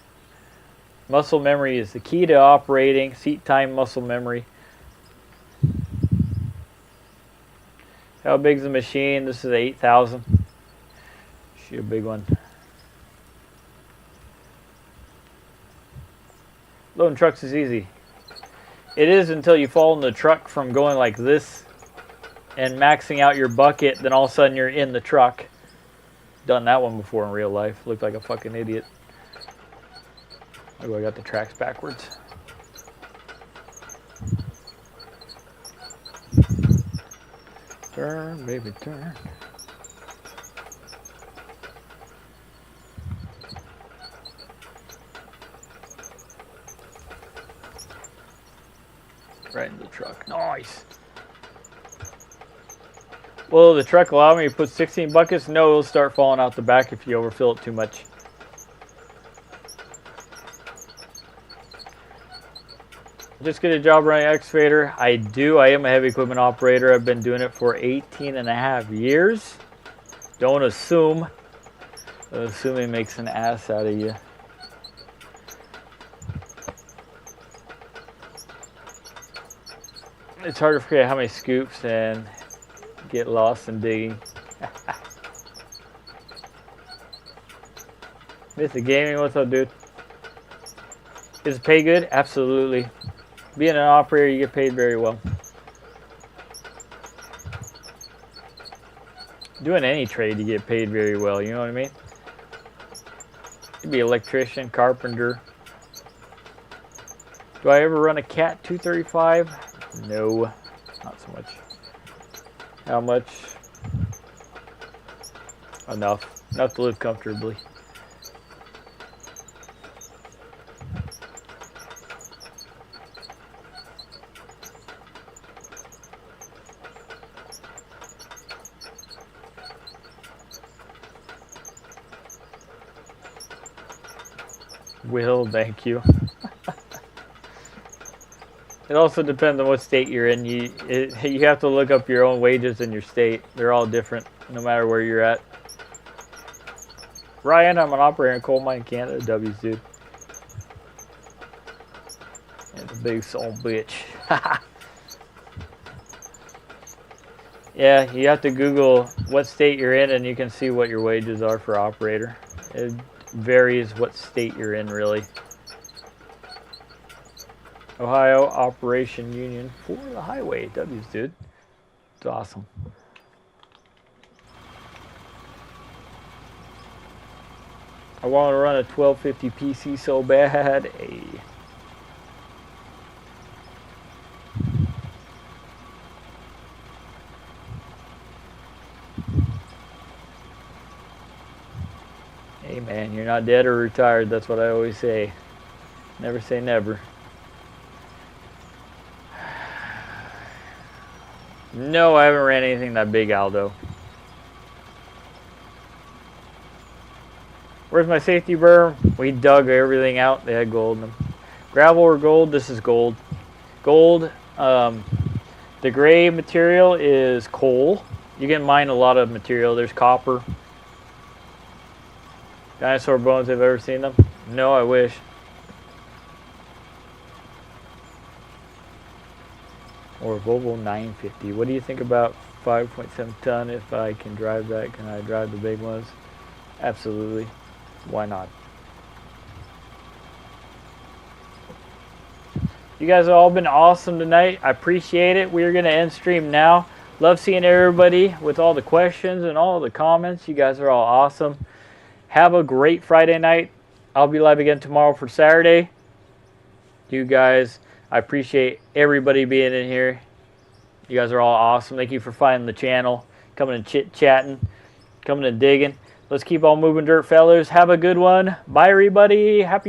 Muscle memory is the key to operating. Seat time muscle memory. How big is the machine? This is 8,000. Shoot, a big one. Loading trucks is easy. It is until you fall in the truck from going like this and maxing out your bucket, then all of a sudden you're in the truck. Done that one before in real life. Looked like a fucking idiot. Oh, I got the tracks backwards. Turn, baby, turn. Right in the truck. Nice. Will the truck allow me to put 16 buckets? No, it'll start falling out the back if you overfill it too much. Just get a job running excavator. I do. I am a heavy equipment operator. I've been doing it for 18.5 years. Don't assume. Assuming makes an ass out of you. It's hard to forget how many scoops and get lost in digging. Mr. Gaming, what's up, dude? Is it pay good? Absolutely. Being an operator, you get paid very well. Doing any trade, you get paid very well, you know what I mean? You could be electrician, carpenter. Do I ever run a Cat 235? No, not so much. How much? Enough. Enough to live comfortably. Will, thank you. It also depends on what state you're in. You have to look up your own wages in your state. They're all different, no matter where you're at. Ryan, I'm an operator in coal mine, Canada. W's, dude. And a big soul bitch. Yeah, you have to Google what state you're in, and you can see what your wages are for operator. It varies what state you're in, really. Ohio Operation Union for the highway. W's, dude. It's awesome. I want to run a 1250 PC so bad. Hey. Hey man, you're not dead or retired. That's what I always say. Never say never. No, I haven't ran anything that big, Aldo. Where's my safety berm? We dug everything out. They had gold in them. Gravel or gold? This is gold. Gold. The gray material is coal. You can mine a lot of material. There's copper. Dinosaur bones, have you ever seen them? No, I wish. Or Volvo 950. What do you think about 5.7 ton? If I can drive that, can I drive the big ones? Absolutely. Why not? You guys have all been awesome tonight. I appreciate it. We're going to end stream now. Love seeing everybody with all the questions and all the comments. You guys are all awesome. Have a great Friday night. I'll be live again tomorrow for Saturday. You guys, I appreciate everybody being in here. You guys are all awesome. Thank you for finding the channel, coming and chit-chatting, coming and digging. Let's keep on moving dirt, fellas. Have a good one. Bye, everybody. Happy